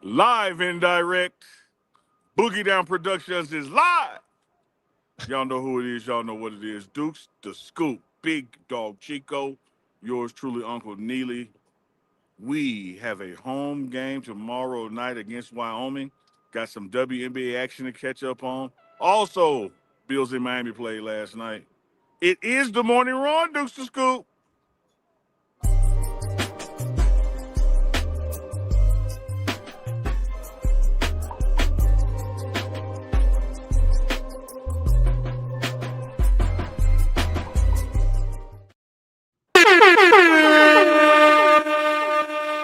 Live and direct. Boogie Down Productions is live. Y'all know who it is. Y'all know what it is. Dukes, the Scoop, Big Dog Chico, yours truly, Uncle Neely. We have a home game tomorrow night against Wyoming. Got some WNBA action to catch up on. Also, Bills in Miami played last night. It is the morning run, Dukes the Scoop.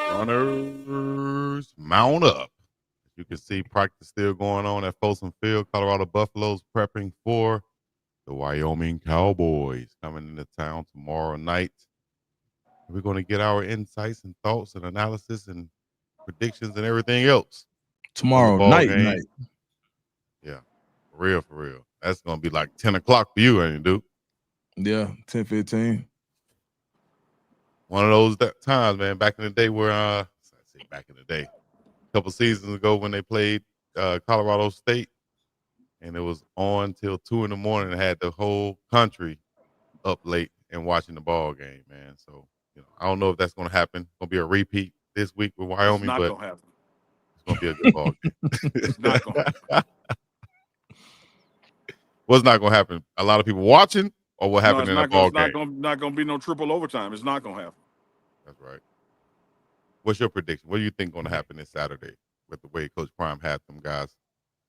Runners, mount up. As you can see, practice still going on at Folsom Field. Colorado Buffaloes prepping for the Wyoming Cowboys coming into town tomorrow night. We're going to get our insights and thoughts and analysis and predictions and everything else on the Tomorrow ball night. game. Yeah, for real, for real. That's going to be like 10 o'clock for you, ain't it, Duke? Yeah, 10:15. One of those times, man, back in the day where, I say back in the day, a couple seasons ago when they played Colorado State, and it was on till 2 in the morning and had the whole country up late and watching the ball game, man. So, I don't know if that's going to happen. It's going to be a repeat this week with It's Wyoming, not but going to happen. it's going to be a good ball game. It's not going to happen. What's not going to happen? A lot of people watching, or what happened in a ball game? Not going to be no triple overtime. It's not going to happen. That's right. What's your prediction? What do you think going to happen this Saturday with the way Coach Prime had them guys?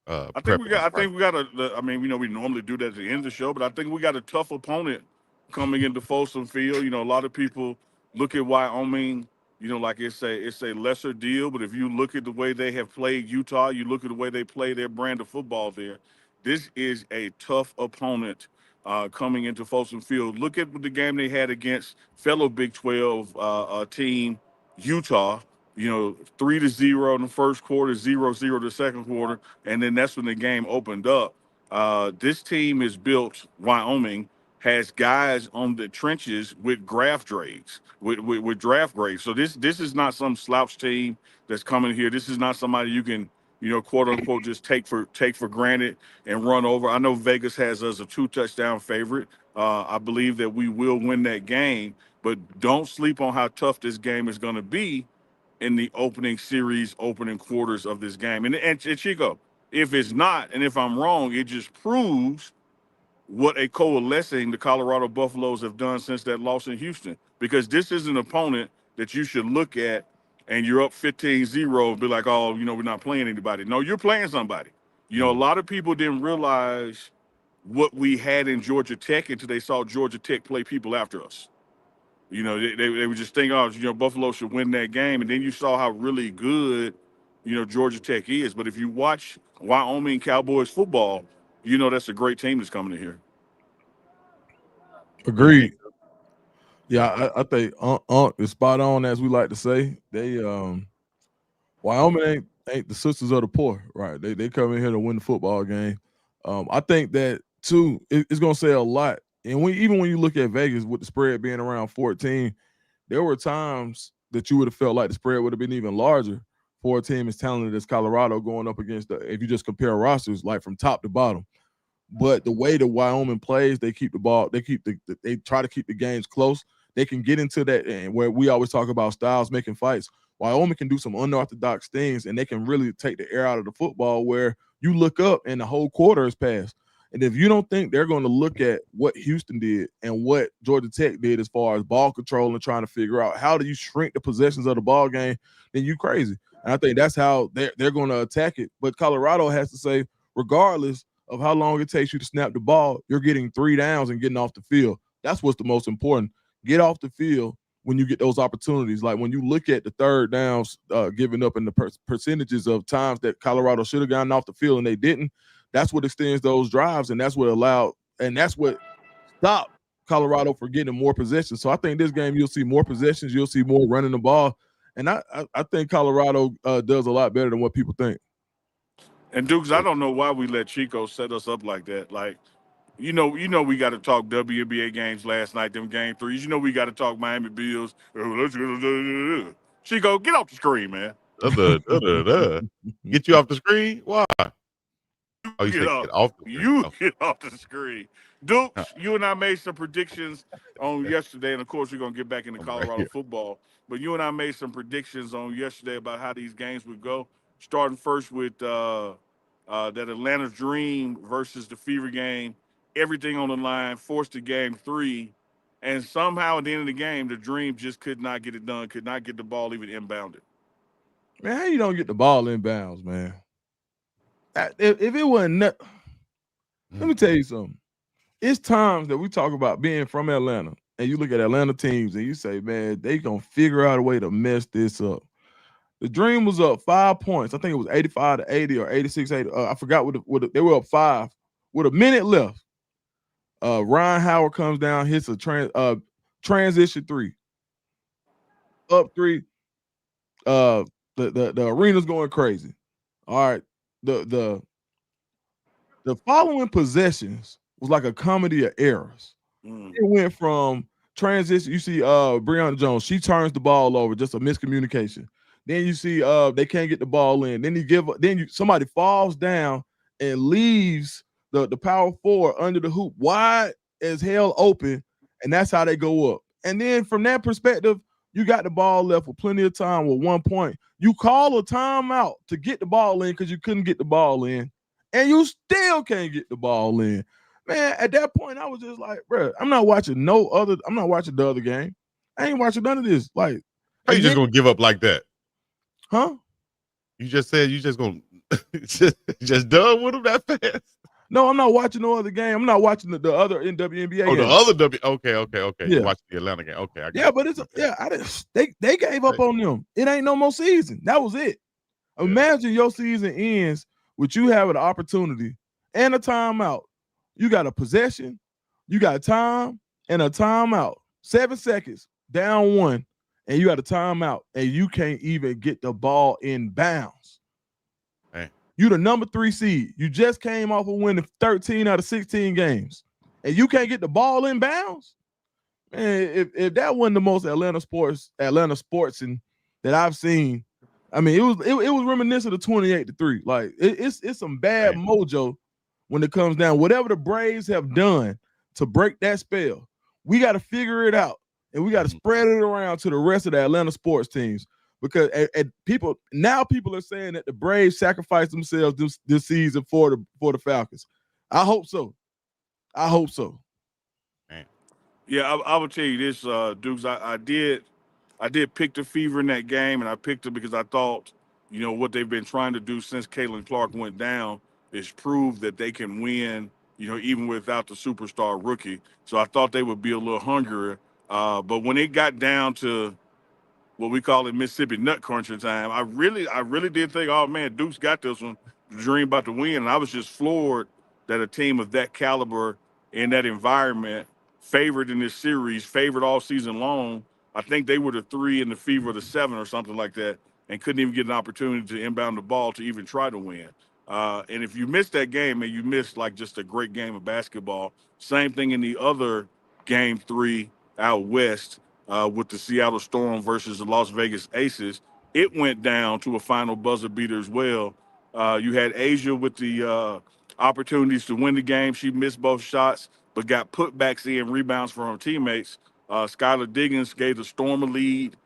I think we got a. I mean, we normally do that at the end of the show, but I think we got a tough opponent coming into Folsom Field. A lot of people look at Wyoming. Like it's a lesser deal, but if you look at the way they have played Utah, you look at the way they play their brand of football there. This is a tough opponent coming into Folsom Field. Look at the game they had against fellow Big 12 team Utah. 3-0 in the first quarter, 0-0 the second quarter, and then that's when the game opened up. This team is built. Wyoming has guys on the trenches with draft grades, with draft grades. So this is not some slouch team that's coming here. This is not somebody you can quote unquote just take for granted and run over. I know Vegas has us a 2-touchdown favorite. I believe that we will win that game, but don't sleep on how tough this game is going to be in the opening quarters of this game. And Chico, if it's not, and if I'm wrong, it just proves what a coalescing the Colorado Buffaloes have done since that loss in Houston. Because this is an opponent that you should look at and you're up 15-0 and be like, oh, we're not playing anybody. No, you're playing somebody. A lot of people didn't realize what we had in Georgia Tech until they saw Georgia Tech play people after us. They were just thinking, oh, Buffalo should win that game. And then you saw how really good, Georgia Tech is. But if you watch Wyoming Cowboys football, that's a great team that's coming in here. Agreed. Yeah, I think is spot on, as we like to say. They Wyoming ain't the sisters of the poor, right? They come in here to win the football game. I think that too, it's gonna say a lot. And even when you look at Vegas with the spread being around 14, there were times that you would have felt like the spread would have been even larger for a team as talented as Colorado going up against if you just compare rosters like from top to bottom. But the way the Wyoming plays, they keep the ball, they try to keep the games close. They can get into that, and where we always talk about styles making fights. Wyoming can do some unorthodox things, and they can really take the air out of the football where you look up and the whole quarter has passed. And if you don't think they're going to look at what Houston did and what Georgia Tech did as far as ball control and trying to figure out how do you shrink the possessions of the ball game, then you crazy. And I think that's how they're going to attack it. But Colorado has to say, regardless of how long it takes you to snap the ball, you're getting 3 downs and getting off the field. That's what's the most important. Get off the field when you get those opportunities. Like when you look at the third downs given up in the percentages of times that Colorado should have gotten off the field and they didn't, that's what extends those drives, and that's what stopped Colorado from getting more possessions. So I think this game you'll see more possessions, you'll see more running the ball, and I think Colorado does a lot better than what people think. And Dukes, I don't know why we let Chico set us up like that. Like, we got to talk WNBA games last night, them game threes. We got to talk Miami Bills. Chico, get off the screen, man. Get you off the screen? Why? Oh, you say get off the screen. Get off the screen. Dukes, you and I made some predictions on yesterday, and of course we're gonna get back into Colorado football. But you and I made some predictions on yesterday about how these games would go. Starting first with that Atlanta Dream versus the Fever game. Everything on the line, forced to game 3. And somehow at the end of the game, the Dream just could not get it done, could not get the ball even inbounded. Man, how you don't get the ball inbounds, man? If it wasn't, let me tell you something. It's times that we talk about being from Atlanta, and you look at Atlanta teams, and you say, man, they gonna figure out a way to mess this up. The Dream was up 5 points. I think it was 85-80 or 86-80. I forgot what they were up 5 with a minute left. Ryan Howard comes down, hits a transition 3. Up 3. The arena's going crazy. All right. The following possessions was like a comedy of errors. It went from transition. You see Breonna Jones, she turns the ball over, just a miscommunication. Then you see they can't get the ball in. Then somebody falls down and leaves the power forward under the hoop wide as hell open, and that's how they go up. And then from that perspective, you got the ball left with plenty of time with 1 point. You call a timeout to get the ball in because you couldn't get the ball in, and you still can't get the ball in. Man, at that point, I was just like, bro, I'm not watching the other game. I ain't watching none of this. Like, how you just gonna give up like that? Huh? You just said you just gonna just done with them that fast? No, I'm not watching no other game. I'm not watching the other WNBA game. The other Okay. Yeah. You watched the Atlanta game. Okay. But it's I didn't. They gave up on them. It ain't no more season. That was it. Yeah. Imagine your season ends with you having an opportunity and a timeout. You got a possession, you got time and a timeout. 7 seconds, down 1, and you got a timeout, and you can't even get the ball in bounds. Man. You the number 3 seed. You just came off of winning 13 out of 16 games, and you can't get the ball in bounds. Man, if that wasn't the most Atlanta sports and that I've seen, I mean, it was reminiscent of 28-3. Like it's some bad mojo when it comes down. Whatever the Braves have done to break that spell, we got to figure it out, and we got to spread it around to the rest of the Atlanta sports teams, because people are saying that the Braves sacrificed themselves this season for the Falcons. I hope so. Man. Yeah, I will tell you this, Dukes. I did pick the Fever in that game, and I picked it because I thought, what they've been trying to do since Caitlin Clark went down is prove that they can win, even without the superstar rookie. So I thought they would be a little hungrier. But when it got down to what we call it Mississippi nut cruncher time, I really did think, oh man, Duke's got this one. Dream about to win, and I was just floored that a team of that caliber in that environment, favored in this series, favored all season long. I think they were the 3 and the Fever the 7 or something like that, and couldn't even get an opportunity to inbound the ball to even try to win. And if you missed that game, and you missed like just a great game of basketball. Same thing in the other game 3 out west with the Seattle Storm versus the Las Vegas Aces. It went down to a final buzzer beater as well. You had Asia with the opportunities to win the game. She missed both shots, but got putbacks in, rebounds from her teammates. Skylar Diggins gave the Storm a lead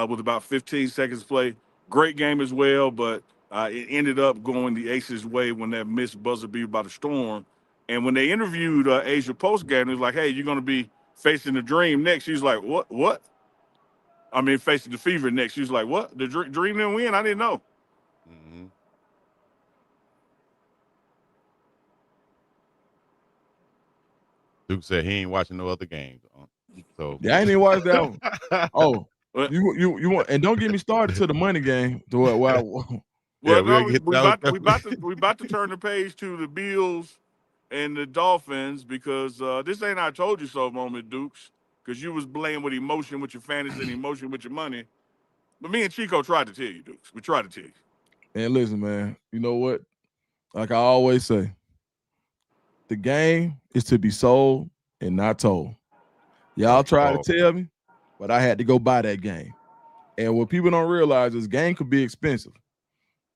with about 15 seconds to play. Great game as well, but it ended up going the Aces' way when that missed buzzer beater by the Storm. And when they interviewed Asia post-game, it was like, hey, you're going to be facing the Dream next. She's like, what? I mean, facing the Fever next. She's like, what? The Dream didn't win? I didn't know. Mm-hmm. Duke said he ain't watching no other games. So yeah, I ain't even watched that one. Oh, you want, and don't get me started to the money game. We about to turn the page to the Bills and the Dolphins, because this ain't I told you so moment, Dukes, because you was playing with emotion with your fantasy and emotion with your money. But me and Chico tried to tell you, Dukes. We tried to tell you. And listen, man, you know what? Like I always say, the game is to be sold and not told. Y'all tried to tell me, but I had to go buy that game. And what people don't realize is game could be expensive,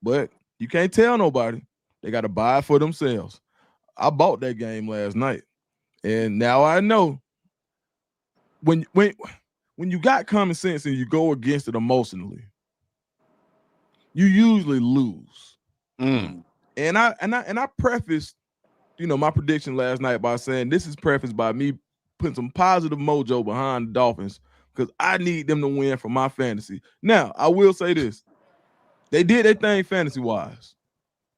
but you can't tell nobody. They got to buy it for themselves. I bought that game last night, and now I know when you got common sense and you go against it emotionally, you usually lose. And I prefaced, my prediction last night by saying this is prefaced by me putting some positive mojo behind the Dolphins because I need them to win for my fantasy. Now, I will say this. They did their thing fantasy-wise.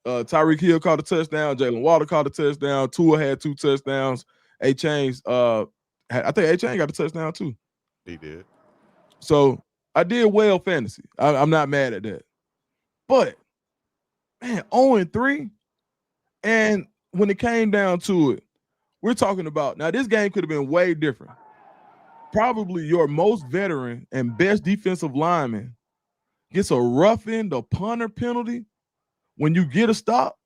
Tyreek Hill caught a touchdown. Jalen Water caught a touchdown. Tua had 2 touchdowns. A-Chain's, I think A-Chain got a touchdown too. He did. So I did well fantasy. I'm not mad at that. But, man, 0-3. And when it came down to it, we're talking about, now this game could have been way different. Probably your most veteran and best defensive lineman gets a roughing the punter penalty when you get a stop.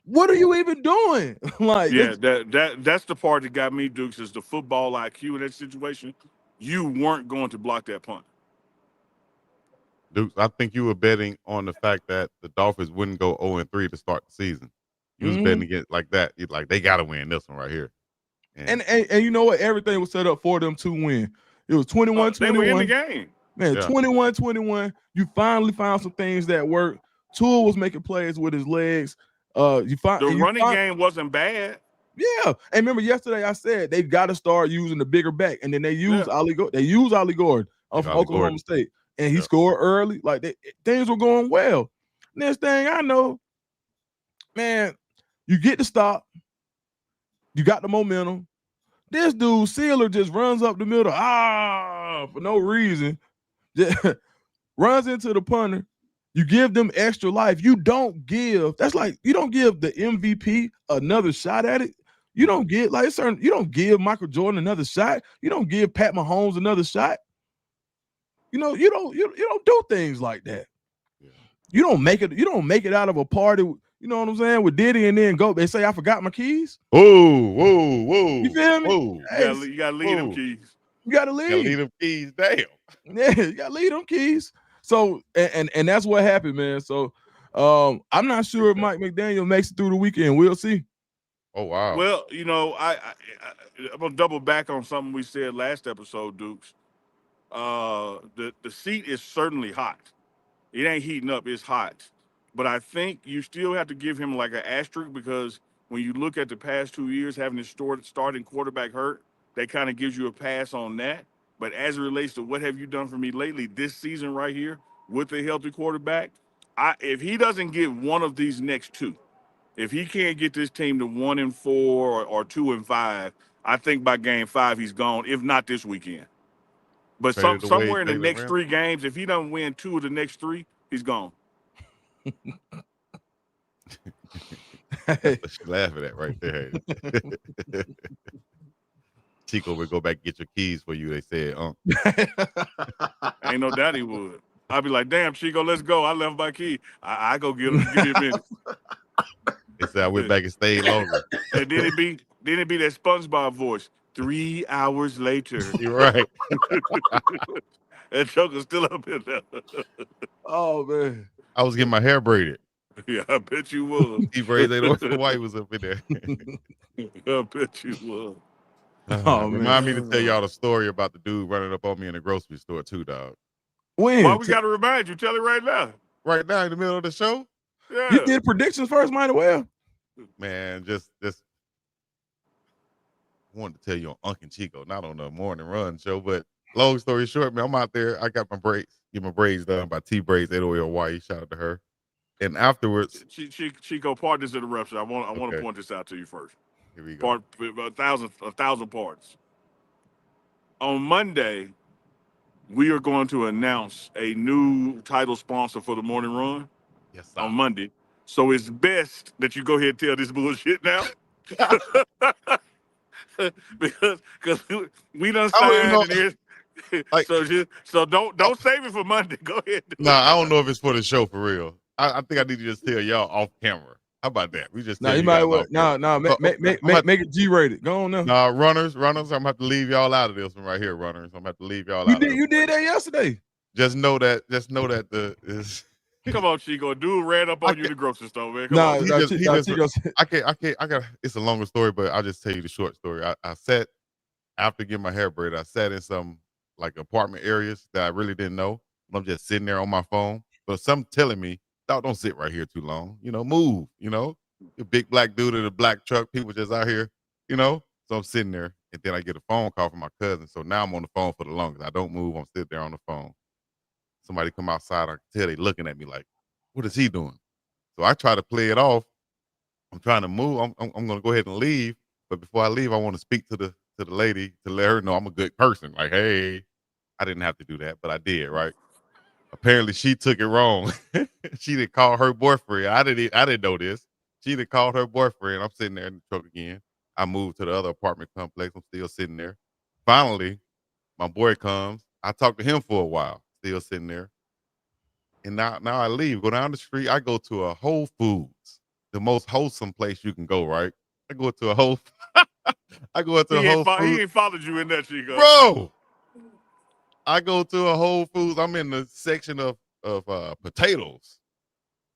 What are you even doing? That's the part that got me, Dukes, is the football IQ in that situation. You weren't going to block that punt. Dukes, I think you were betting on the fact that the Dolphins wouldn't go 0-3 to start the season. You was betting against like that. You're like, they got to win this one right here. And you know what? Everything was set up for them to win. It was 21-21. They were in the game. Man, 21-21. You finally found some things that work. Tua was making plays with his legs. The running game wasn't bad. Yeah. And remember yesterday I said they got to start using the bigger back. And then they use Ollie Gordon from Oklahoma State. And he scored early. Like things were going well. Next thing I know, man, you get the stop. You got the momentum. This dude, Sealer, just runs up the middle, for no reason. Just runs into the punter. You give them extra life. You don't give the MVP another shot at it. You don't give you don't give Michael Jordan another shot. You don't give Pat Mahomes another shot. You don't do things like that. Yeah. You don't make it out of a party. You know what I'm saying? With Diddy and then go. They say I forgot my keys. Whoa. You feel me? Whoa. Hey, you gotta leave them keys. You gotta leave. You gotta leave them keys. Damn. Yeah, you gotta leave them keys. So and that's what happened, man. So I'm not sure if Mike McDaniel makes it through the weekend. We'll see. Oh wow. Well, I'm gonna double back on something we said last episode, Dukes. The seat is certainly hot. It ain't heating up, it's hot. But I think you still have to give him like an asterisk because when you look at the past 2 years, having his starting quarterback hurt, that kind of gives you a pass on that. But as it relates to what have you done for me lately this season right here with a healthy quarterback, if he doesn't get one of these next two, if he can't get this team to 1-4 or 2-5, I think by game 5 he's gone, if not this weekend. But somewhere in the next 3 games, if he doesn't win 2 of the next 3, he's gone. That's what she's laughing at right there. Chico would go back and get your keys for you, they said. Ain't no doubt he would. I'd be like, damn, Chico, let's go. I left my key. I go get him. Give me a minute. They said I went back and stayed longer. And then it be that SpongeBob voice. 3 hours later. You're right. That joker's still up in there. Oh, man. I was getting my hair braided. Yeah, I bet you was. He braided it. White was up in there. I bet you was. Remind me to tell y'all the story about the dude running up on me in the grocery store too, dog. When? Why we got to remind you? Tell it right now. Right now in the middle of the show? Yeah. You did predictions first, might as well. Man, just wanted to tell you on Uncle Chico, not on the morning run show, but long story short, man, I'm out there. I got my braids, get my braids done by T Braids 808 Hawaii. Shout out to her. And afterwards, Chico, part this interruption. I want to point this out to you first. Here we go. A thousand parts. On Monday, we are going to announce a new title sponsor for the morning run. Yes, sir. On Monday. So it's best that you go ahead and tell this bullshit now. because we done signed so don't save it for Monday. Go ahead. I don't know if it's for the show for real. I think I need to just tell y'all off camera. How about that? We just you might well make it G-rated. Go on now. Runners. I'm gonna have to leave y'all out of this one right here, runners. I'm gonna have to leave y'all out. You did that yesterday. Just know that the is. Come on, Chico. Dude ran up I on you in can't. the grocery store, man. Come Nah, on. He Man. just Chico said, I got. It's a longer story, but I'll just tell you the short story. I sat after getting my hair braided. I sat in some like apartment areas that I really didn't know. I'm just sitting there on my phone, but some telling me, "Dog, don't sit right here too long. Move. You big black dude in a black truck. People just out here. So I'm sitting there, and then I get a phone call from my cousin. So now I'm on the phone for the longest. I don't move. I'm sitting there on the phone. Somebody come outside. I can tell they looking at me like, "What is he doing?" So I try to play it off. I'm trying to move. I'm going to go ahead and leave. But before I leave, I want to speak to the lady to let her know I'm a good person. Like, hey, I didn't have to do that, but I did, right? Apparently, she took it wrong. She didn't call her boyfriend. I didn't know this. She didn't call her boyfriend. I'm sitting there in the truck again. I moved to the other apartment complex. I'm still sitting there. Finally, my boy comes. I talk to him for a while. Still sitting there. And now I leave, go down the street. I go to a Whole Foods, the most wholesome place you can go, right? I go to a Whole I go into a Whole He Foods. ain't followed you in that, Chico. Bro, I go to a Whole Foods. I'm in the section of potatoes.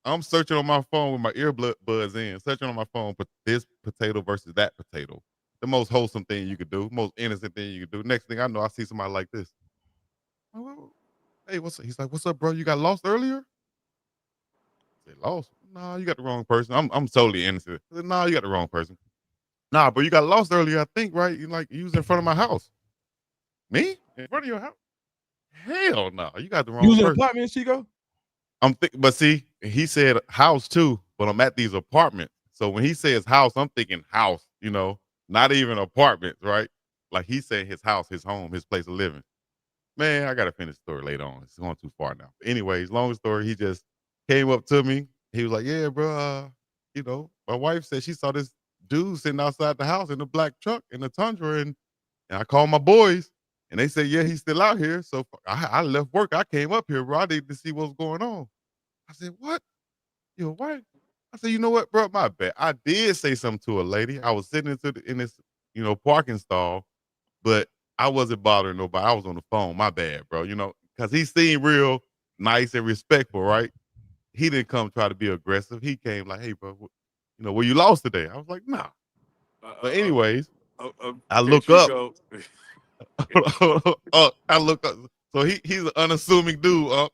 I'm searching on my phone with my earbuds in, searching on my phone, but this potato versus that potato. The most wholesome thing you could do, most innocent thing you could do. Next thing I know, I see somebody like this. Oh, hey, what's up? He's like, what's up, bro? You got lost earlier? I said, lost? Nah, you got the wrong person. I'm totally innocent. I said, nah, you got the wrong person. Nah, bro, you got lost earlier, I think, right? You was in front of my house. Me? In front of your house? Hell no, you got the you wrong was in an person. apartment, Chico? But see, he said house too, but I'm at these apartments. So when he says house, I'm thinking house, not even apartments, right? Like he said his house, his home, his place of living. Man, I gotta finish the story later on. It's going too far now. But anyways, long story, he just came up to me. He was like, "Yeah, bro, my wife said she saw this dude sitting outside the house in the black truck in the Tundra, and I called my boys, and they said, yeah, he's still out here. So I left work. I came up here, bro. I needed to see what's going on." I said, "What? Your wife?" I said, "You know what, bro? My bad. I did say something to a lady. I was sitting in this, parking stall, but I wasn't bothering nobody. I was on the phone. My bad, bro. Because he seemed real nice and respectful, right? He didn't come try to be aggressive. He came like, hey, bro, were you lost today? I was like, nah. But anyways, I Okay, look up. Chico. I look up. So he's an unassuming dude.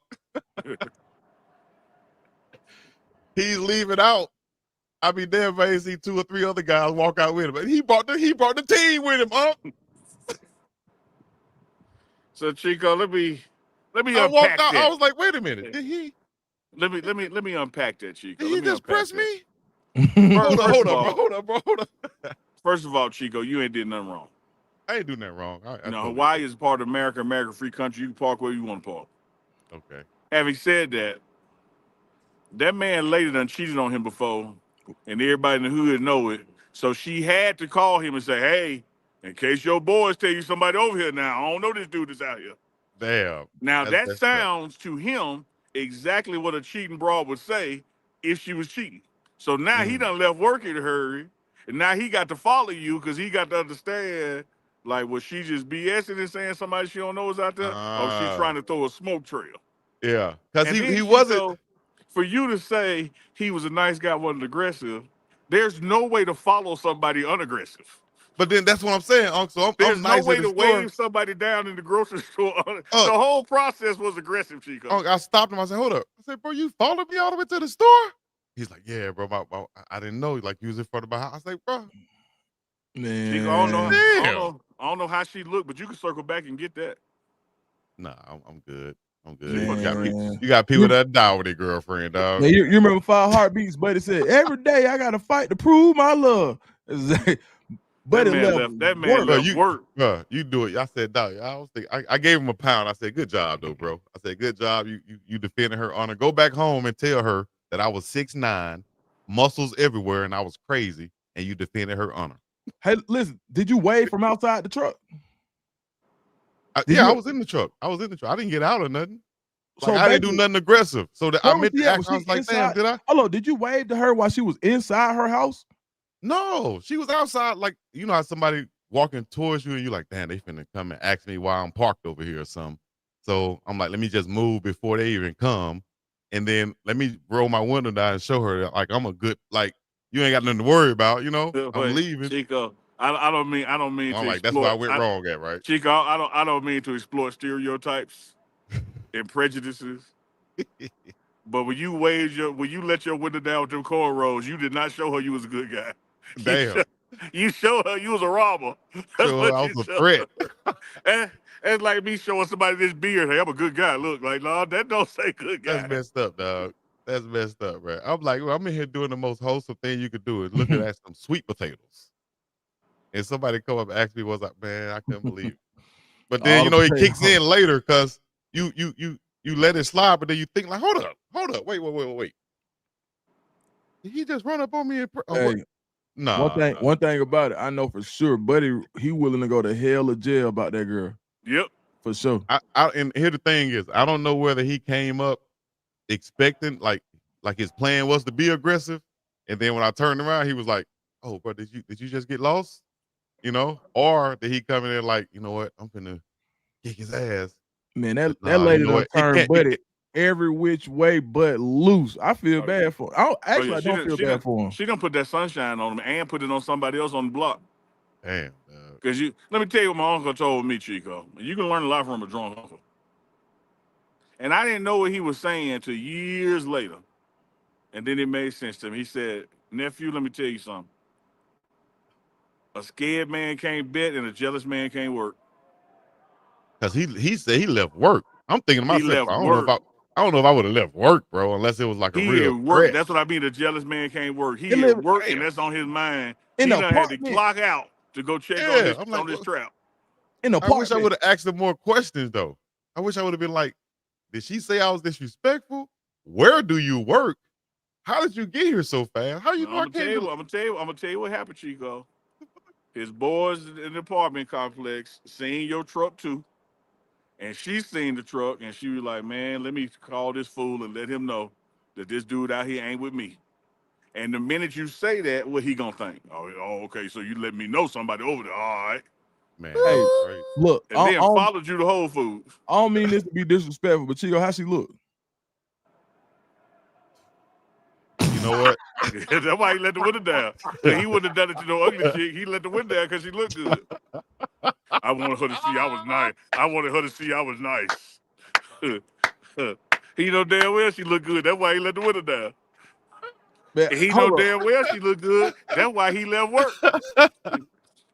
He's leaving out. I mean, damn, if I see 2 or 3 other guys walk out with him. But he brought the team with him. So Chico, let me I walked unpack out. I that. was like, wait a minute. Let me unpack that, Chico. Did Let he me just unpack press that. me? First, first Hold of up, bro. all, Hold up, bro. Hold up. first of all, Chico, you ain't did nothing wrong. I ain't doing that wrong. I totally Hawaii did. is part of America, America free country. You can park where you want to park. Okay. Having said that, that man later done cheated on him before, and everybody in the hood know it. So she had to call him and say, "Hey, in case your boys tell you somebody over here now, I don't know this dude is out here." Damn. Now That's that messed up. sounds to him exactly what a cheating broad would say if she was cheating. So now he Mm. done left work in a hurry, and now he got to follow you because he got to understand, like, was she just BSing and saying somebody she don't know is out there, or was she trying to throw a smoke trail? Yeah. Because And then he wasn't. Chico, for you to say he was a nice guy, wasn't aggressive, there's no way to follow somebody unaggressive. But then that's what I'm saying, Uncle. So I'm There's no nice at way the to store. wave somebody down in the grocery store. The Unc, whole process was aggressive, Chico. I stopped him. I said, hold up. I said, bro, you followed me all the way to the store? He's like, yeah, bro. I didn't know. Like, you was in front of my house. I was like, bro, Chico, I don't know. Man, I don't damn. know. I don't know how she looked, but you can circle back and get that. Nah, I'm good. I'm See, good. but man. You got people You, that die with their girlfriend, dog. man, you remember Five Heartbeats? Buddy said, every day I got to fight to prove my love. that Buddy man left left. That man work. Bro, left work. you do it. I said, dog. I gave him a pound. I said, good job, though, bro. I said, good job. You defended her honor. Go back home and tell her that I was 6'9", muscles everywhere, and I was crazy, and you defended her honor. Hey, listen, did you wave from outside the truck? Did Yeah, I you? was in the truck. I didn't get out or nothing. Like So I didn't do basically, nothing aggressive. So that I where was meant she to at? act. Was I she was like, damn, inside? did I? Hello, did you wave to her while she was inside her house? No, she was outside. Like, how somebody walking towards you and you're like, damn, they finna come and ask me why I'm parked over here or something. So I'm like, let me just move before they even come, and then let me roll my window down and show her that, like, I'm a good, like, you ain't got nothing to worry about, I'm Wait, leaving. Chico, I don't mean I'm to like, that's where I exploit. went wrong at, right? Chico, I don't mean to exploit stereotypes and prejudices. But when you let your window down with them cornrows, you did not show her you was a good guy. You Damn. you showed her you was a robber. That's Show her what I you was a showed threat. her. And it's like me showing somebody this beard. Hey, I'm a good guy. Look, like, no, that don't say good That's guy. messed up, dog. That's messed up, man. I'm like, well, I'm in here doing the most wholesome thing you could do is looking at some sweet potatoes. And somebody come up and ask me, was like, man, I couldn't believe it. But then, All the it kicks potatoes. in later because you let it slide, but then you think like, hold up, wait. Did he just run up on me or what? Hey, Nah. one thing about it, I know for sure, Buddy, he willing to go to hell or jail about that girl. Yep. For sure. And here the thing is, I don't know whether he came up expecting like his plan was to be aggressive, and then when I turned around, he was like, "Oh, bro, did you just get lost?" Or did he come in there like, you know what, I'm gonna kick his ass? Man, But that nah, you lady know done what, turned it Buddy can't. every which way but loose. I feel Oh, bad for him. oh yeah, I don't feel bad for him. she done put that sunshine on him and put it on somebody else on the block. Damn. Cause let me tell you what my uncle told me, Chico. You can learn a lot from a drunk uncle. And I didn't know what he was saying until years later. And then it made sense to me. He said, nephew, let me tell you something. A scared man can't bet and a jealous man can't work. Because he said he left work. I'm thinking to He myself, left work. I don't know if I would have left work, bro, unless it was like a He real at work. threat. That's what I mean. A jealous man can't work. They He at live work and Damn. that's on his mind. in He the done had to apartment. clock out to go check Yeah. I'm like, on this well, trap. In the I wish I apartment. would have asked him more questions though. I wish I would have been like, did she say I was disrespectful? Where do you work? How did you get here so fast? How you Well, know I came to? I'm gonna tell you what happened, Chico. His boys in the apartment complex seen your truck too. And she seen the truck and she was like, man, let me call this fool and let him know that this dude out here ain't with me. And the minute you say that, what he gonna think? Okay, so you let me know somebody over there. All right. Man, that Hey, was crazy. look, And then followed you to Whole Foods. I don't mean this to be disrespectful, but Chico, how she look? You know what? That's why he let the window down. Cause he wouldn't have done it to no ugly chick. He let the window down because she looked good. I wanted her to see I was nice. I wanted her to see I was nice. He know damn well she looked good. That's why he let the window down. Man, And he know hold up. damn well she looked good. That's why he left work.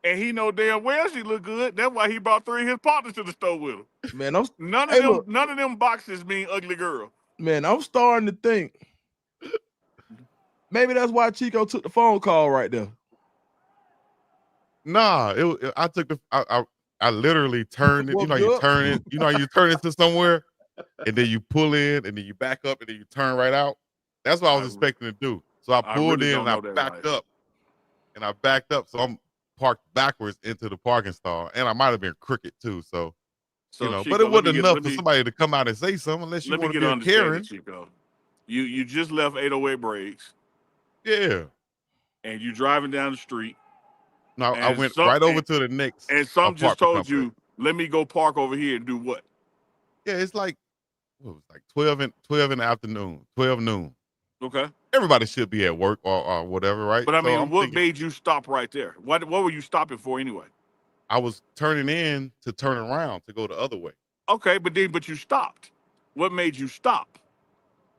And he know damn well she looked good. That's why he brought 3 of his partners to the store with him. Man, None hey, look, of them boxes mean ugly girl. man, I'm starting to think maybe that's why Chico took the phone call right there. Nah, I took I literally turned it. Whooped You you up. turn it. How you turn into somewhere, and then you pull in, and then you back up, and then you turn right out. That's what I was I, expecting to do. So I I pulled really in don't and I know that backed life. up, So I'm parked backwards into the parking stall, and I might have been crooked too. So So but it Chico, wasn't enough for somebody to come out and say something unless you let me want to get be an a understanding, Karen. Chico. You just left 808 Breaks Yeah. and you driving down the street No, I and went right over to the next some just apartment told complex. you, let me go park over here and do what? Yeah, it's like what was it, like 12 in the afternoon, 12 noon. Okay. Everybody should be at work or whatever, right? But I So mean, I'm what thinking made you stop right there? What were you stopping for anyway? I was turning in to turn around to go the other way. Okay, but you stopped. What made you stop?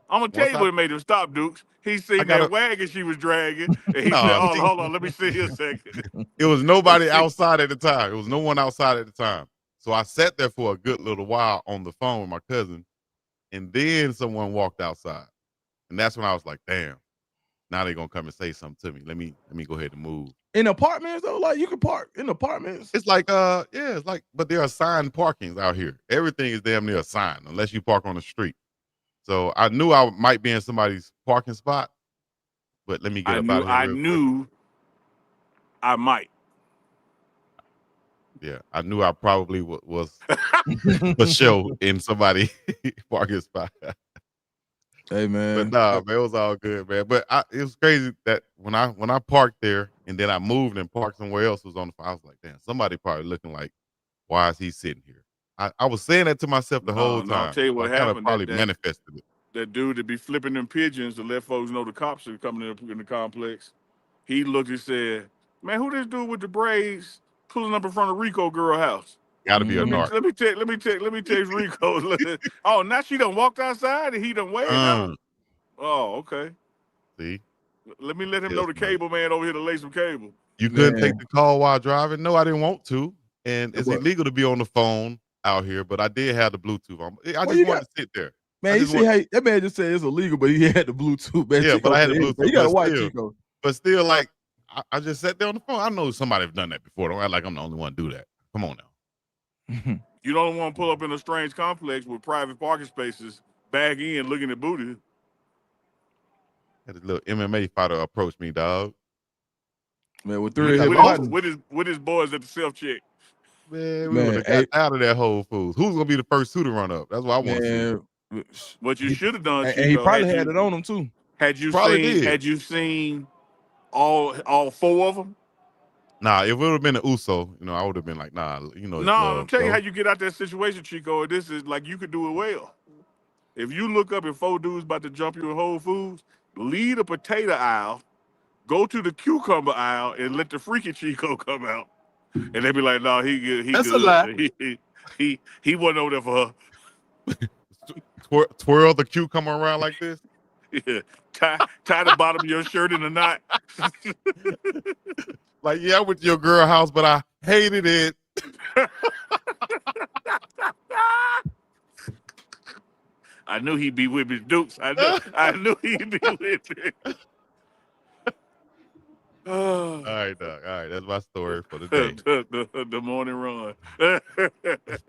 I'm gonna tell Once you I what made him stop, Dukes. He I seen got that a wagon she was dragging, and he said, no, "Oh, see, hold on, let me sit here a second." it was And nobody see, outside at the time. It was no one outside at the time. So I sat there for a good little while on the phone with my cousin, and then someone walked outside. And that's when I was like, damn, now they're gonna come and say something to me. Let me go ahead and move. In apartments, though, like you can park in apartments. It's like yeah, it's like, but there are assigned parkings out here. Everything is damn near assigned unless you park on the street. So I knew I might be in somebody's parking spot, but let me get up out of here I real quick. knew I might. Yeah, I knew I probably was for sure in somebody parking spot. Hey But man. nah, man, it was all good, man. But it was crazy that when I parked there and then I moved and parked somewhere else was on the phone. I was like, damn, somebody probably looking like, why is he sitting here? I was saying that to myself the whole No, I'll time. tell you what I kind of happened. probably manifested it. That dude that be flipping them pigeons to let folks know the cops are coming in the complex. He looked and said, "Man, who this dude with the braids pulling up in front of Rico girl house?" Got to be a narc. Let me text Rico. Oh, now she done walked outside and he done waved out. Oh, okay. See, let him know the cable man over here to lay some cable. You couldn't take the call while driving? No, I didn't want to. And it's illegal to be on the phone out here, but I did have the Bluetooth on. I just wanted to sit there. Man, you see how that man just said it's illegal, but he had the Bluetooth. Man, yeah, Chico but I had the Bluetooth. You got to watch Chico. But still, like, I just sat there on the phone. I know somebody have done that before. Don't act like I'm the only one to do that. Come on now. You don't want to pull up in a strange complex with private parking spaces, bag in, looking at booty. Had a little MMA fighter approach me, dog. Man, with his boys at the self check. Man, we would have got out of that Whole Foods. Who's gonna be the first two to run up? That's what I want to see. What you should have done, Chico, and he probably had it on him too. Had you seen all four of them? Nah, if it would have been an USO, I would have been like, nah, No, I'm telling you how you get out that situation, Chico. This is like you could do it well. If you look up and four dudes about to jump you in Whole Foods, leave the potato aisle, go to the cucumber aisle, and let the freaky Chico come out. And they be like, no, he good. That's good. A lie. He wasn't over there for her. Twirl the cucumber around like this. Yeah, tie the bottom of your shirt in a knot. Like, yeah, I went to your girl house, but I hated it. I knew he'd be with his dukes. I knew he'd be with it. All right, Doc. All right, that's my story for the day. the morning run.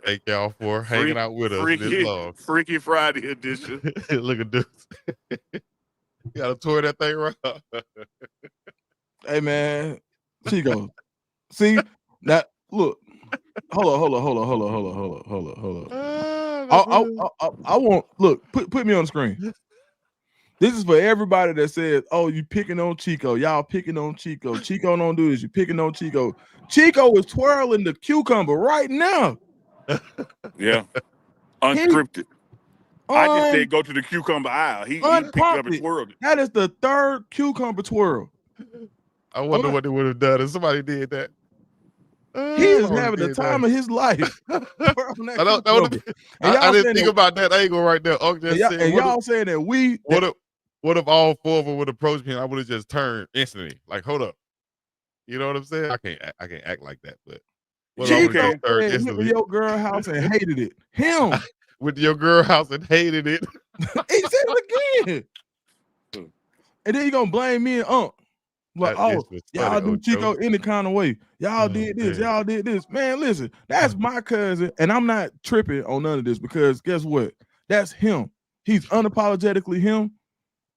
Thank y'all for hanging out with us this long. Freaky Friday edition. Look at this. You gotta tour that thing around. Hey man, Chico. See that? Look. Hold on. I want put me on the screen. This is for everybody that says, "Oh, you picking on Chico? Y'all picking on Chico? Chico don't do this. You picking on Chico? Chico is twirling the cucumber right now." Yeah, unscripted. I just said go to the cucumber aisle. He picked it up and twirled it. That is the third cucumber twirl. I wonder what they would have done if somebody did that. He is having the time of his life. I didn't think about that angle right there. Y'all saying that we. What if all four of them would approach me and I would have just turned instantly? Like, hold up. You know what I'm saying? I can't act like that, but Chico went to your girl house and hated it. Him with your girl house and hated it. He said it again. And then you gonna blame me and Unc. Like, y'all do Chico any kind of way. Y'all did this. Man. Y'all did this. Man, listen, that's my cousin, and I'm not tripping on none of this because guess what? That's him. He's unapologetically him.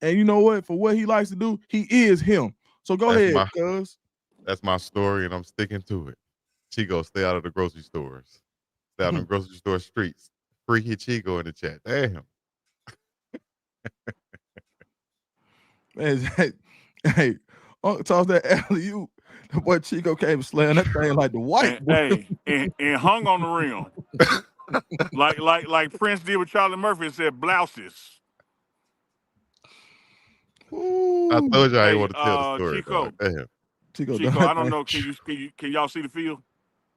And you know what? For what he likes to do, he is him. So go ahead, cuz. That's my story, and I'm sticking to it. Chico, stay out of the grocery stores. Stay out of the grocery store streets. Freaky Chico in the chat. Damn. Man, hey, toss that alley-oop. The boy Chico came slaying that thing like the white boy. And hung on the rim. like Prince did with Charlie Murphy and said blouses. Ooh. I told you I didn't want to tell the story. Chico, I don't know. Can y'all see the field?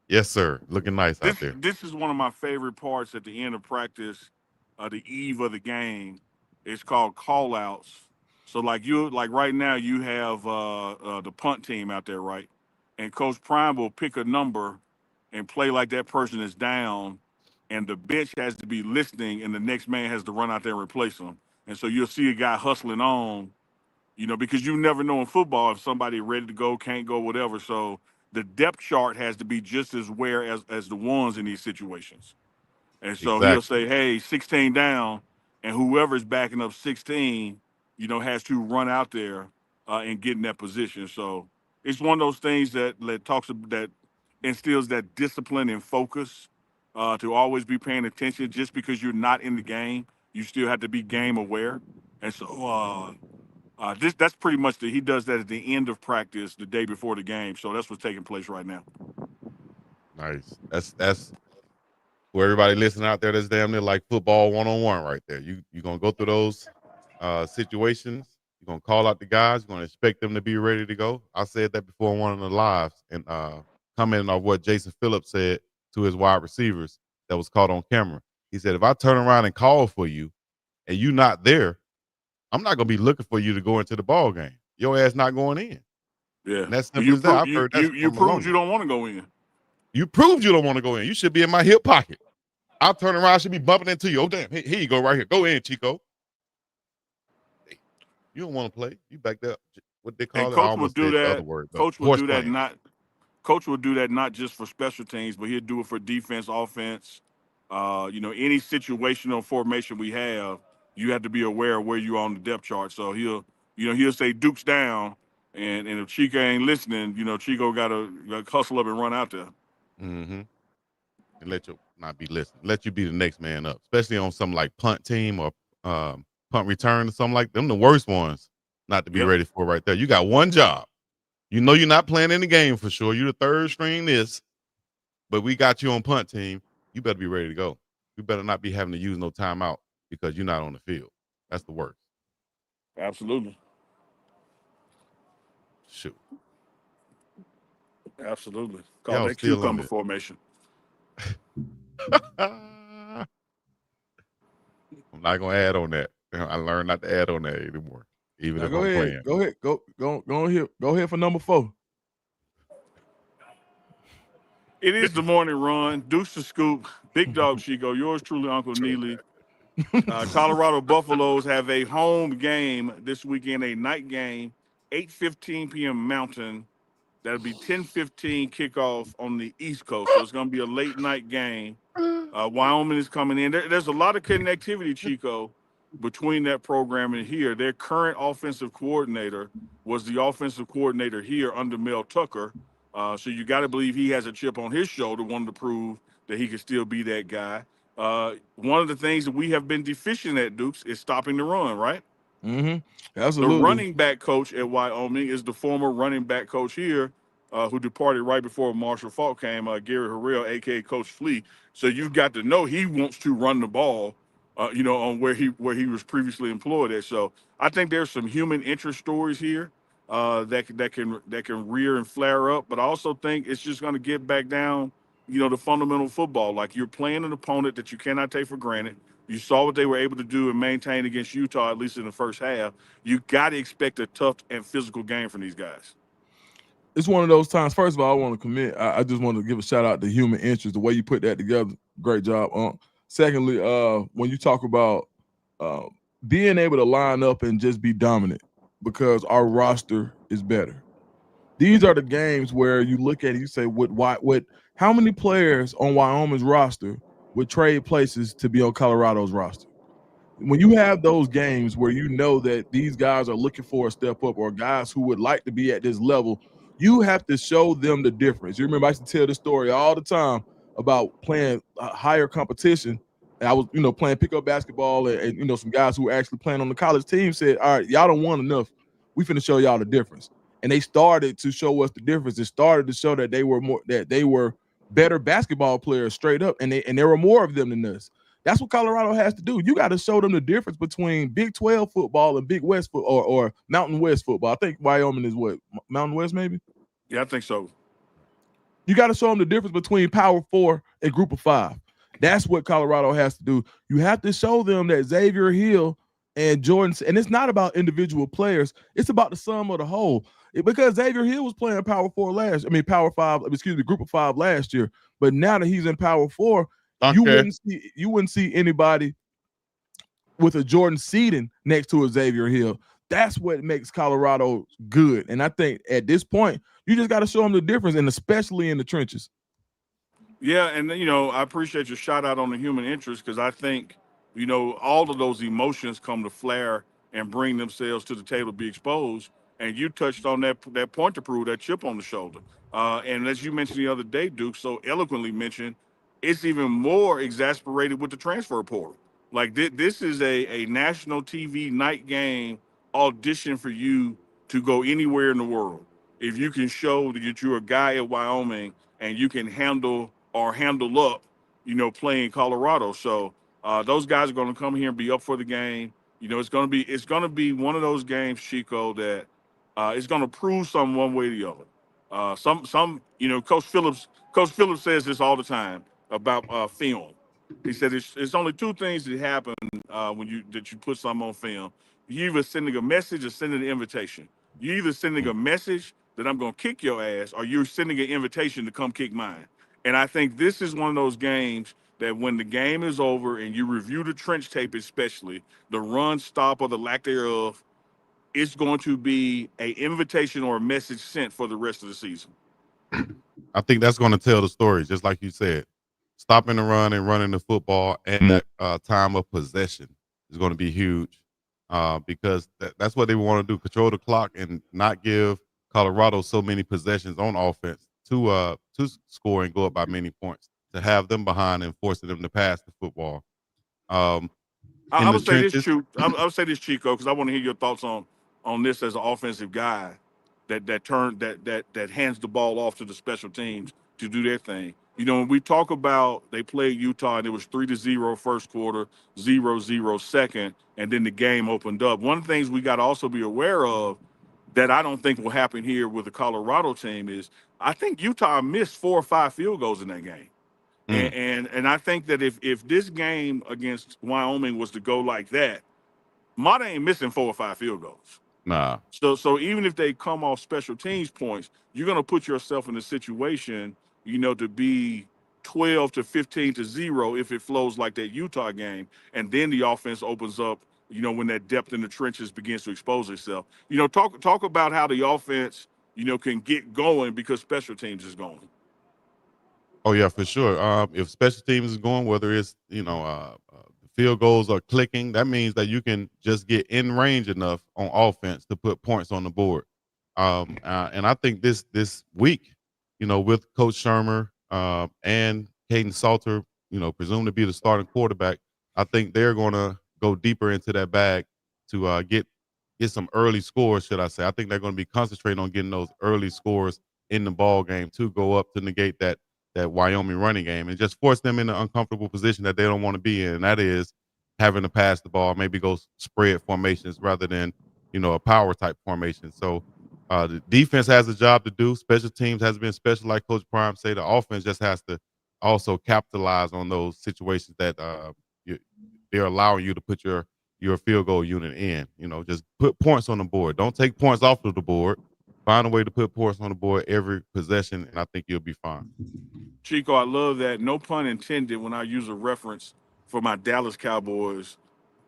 Yes, sir. Looking nice out there. This is one of my favorite parts at the end of practice, the eve of the game. It's called call-outs. So like right now you have the punt team out there, right? And Coach Prime will pick a number and play like that person is down, and the bench has to be listening, and the next man has to run out there and replace him. And so you'll see a guy hustling on, because you never know in football if somebody ready to go, can't go, whatever. So the depth chart has to be just as aware as the ones in these situations. And so he'll say, hey, 16 down, and whoever's backing up 16, has to run out there and get in that position. So it's one of those things that instills that discipline and focus to always be paying attention. Just because you're not in the game, you still have to be game aware. And so that's pretty much he does that at the end of practice the day before the game. So that's what's taking place right now. Nice. That's For everybody listening out there, that's damn near like football 1-on-1 right there. You're gonna go through those situations. You're gonna call out the guys. You're gonna expect them to be ready to go. I said that before in one of the lives, and commenting on what Jason Phillips said to his wide receivers that was caught on camera. He said, if I turn around and call for you and you not there, I'm not gonna be looking for you to go into the ball game. Your ass not going in. Yeah, And that's simple as that. I've heard that you from proved Maloney. you don't want to go in. You proved you don't want to go in. You should be in my hip pocket. I'll turn around, I should be bumping into you. Oh, damn. Here you go, right here. Go in, Chico. Hey, you don't want to play. You back there. What they And call it? I almost said the other word, but Coach will horse do that. playing. Coach will do that not just for special teams, but he'll do it for defense, offense. Any situational formation we have, you have to be aware of where you are on the depth chart. So he'll say Duke's down, and if Chico ain't listening, Chico got to hustle up and run out there. Mm-hmm. And let you not be listening. Let you be the next man up, especially on something like punt team or punt return or something like them. The worst ones not to be Yep. ready for right there. You got one job. You know you're not playing in the game for sure. You're the third string this, but we got you on punt team. You better be ready to go. You better not be having to use no timeout because you're not on the field. That's the worst. Absolutely. Shoot. Absolutely. Call Y'all that still on cucumber it. formation. I'm not gonna add on that. I learned not to add on that anymore, even Now if go I'm ahead. playing. Go ahead. Go ahead for number 4. It is the morning run. Deuce the scoop. Big dog Chico. Yours truly, Uncle Neely. Colorado Buffaloes have a home game this weekend, a night game, 8:15 p.m. Mountain. That'll be 10:15 kickoff on the East Coast. So it's going to be a late night game. Wyoming is coming in. There's a lot of connectivity, Chico, between that program and here. Their current offensive coordinator was the offensive coordinator here under Mel Tucker. So you got to believe he has a chip on his shoulder, wanting to prove that he can still be that guy. One of the things that we have been deficient at, Dukes, is stopping the run, right? Mm-hmm. The Absolutely. running back coach at Wyoming is the former running back coach here, who departed right before Marshall Faulk came, Gary Harrell, aka Coach Flea. So you've got to know he wants to run the ball, on where he was previously employed at. So I think there's some human interest stories here that can rear and flare up. But I also think it's just going to get back down, to fundamental football. Like you're playing an opponent that you cannot take for granted. You saw what they were able to do and maintain against Utah, at least in the first half. You got to expect a tough and physical game from these guys. It's one of those times. First of all, I want to commit. I just want to give a shout out to human interest. The way you put that together, great job. Secondly, when you talk about being able to line up and just be dominant because our roster is better. These are the games where you look at it, you say, how many players on Wyoming's roster would trade places to be on Colorado's roster? When you have those games where you know that these guys are looking for a step up or guys who would like to be at this level, you have to show them the difference. You remember I used to tell this story all the time about playing higher competition. And I was, playing pickup basketball and some guys who were actually playing on the college team said, all right, y'all don't want enough. We finna show y'all the difference. And they started to show us the difference. It started to show that they were better basketball players straight up. And there were more of them than us. That's what Colorado has to do. You got to show them the difference between Big 12 football and Big West or Mountain West football. I think Wyoming is what, Mountain West maybe? Yeah, I think so. You got to show them the difference between Power 4 and Group of 5. That's what Colorado has to do. You have to show them that Xavier Hill and Jordan, and it's not about individual players. It's about the sum of the whole. Because Xavier Hill was playing Power 5, Group of 5 last year. But now that he's in Power 4, you wouldn't see anybody with a Jordan Seaton next to a Xavier Hill. That's what makes Colorado good. And I think at this point, you just got to show them the difference, and especially in the trenches. Yeah, and I appreciate your shout out on the human interest because I think, all of those emotions come to flare and bring themselves to the table to be exposed. And you touched on that point to prove that chip on the shoulder. And as you mentioned the other day, Duke so eloquently mentioned, it's even more exasperated with the transfer portal. Like this is a national TV night game audition for you to go anywhere in the world. If you can show that you're a guy at Wyoming and you can handle up, playing Colorado. So those guys are going to come here and be up for the game. It's going to be one of those games, Chico, that it's going to prove something one way or the other. Coach Phillips says this all the time about film. He said it's only two things that happen when you put something on film. You either sending a message or sending an invitation. You either sending a message that I'm going to kick your ass, or you're sending an invitation to come kick mine. And I think this is one of those games that when the game is over and you review the trench tape, especially the run, stop, or the lack thereof, it's going to be an invitation or a message sent for the rest of the season. I think that's going to tell the story, just like you said. Stopping the run and running the football and that time of possession is going to be huge because that's what they want to do: control the clock and not give Colorado so many possessions on offense to score and go up by many points. To have them behind and forcing them to pass the football. I would say this, I would say this, Chico, because I want to hear your thoughts on this as an offensive guy that hands the ball off to the special teams to do their thing. When we talk about they played Utah and it was 3-0 first quarter, 0-0 second, and then the game opened up. One of the things we got to also be aware of that I don't think will happen here with the Colorado team is I think Utah missed 4 or 5 field goals in that game. And I think that if this game against Wyoming was to go like that, Mata ain't missing 4 or 5 field goals. Nah. So even if they come off special teams points, you're gonna put yourself in a situation, to be 12-15-0 if it flows like that Utah game, and then the offense opens up. When that depth in the trenches begins to expose itself. Talk about how the offense, can get going because special teams is going. Oh yeah, for sure. If special teams is going, whether it's field goals are clicking, that means that you can just get in range enough on offense to put points on the board. And I think this week, with Coach Shermer and Caden Salter, presumed to be the starting quarterback, I think they're going to go deeper into that bag to get some early scores. Should I say? I think they're going to be concentrating on getting those early scores in the ball game to go up to negate that Wyoming running game and just force them in an uncomfortable position that they don't want to be in. And that is having to pass the ball, maybe go spread formations rather than, a power type formation. So the defense has a job to do. Special teams has been special, like Coach Prime say. The offense just has to also capitalize on those situations that they're allowing you to put your field goal unit in. Just put points on the board. Don't take points off of the board. Find a way to put points on the board every possession, and I think you'll be fine. Chico, I love that. No pun intended when I use a reference for my Dallas Cowboys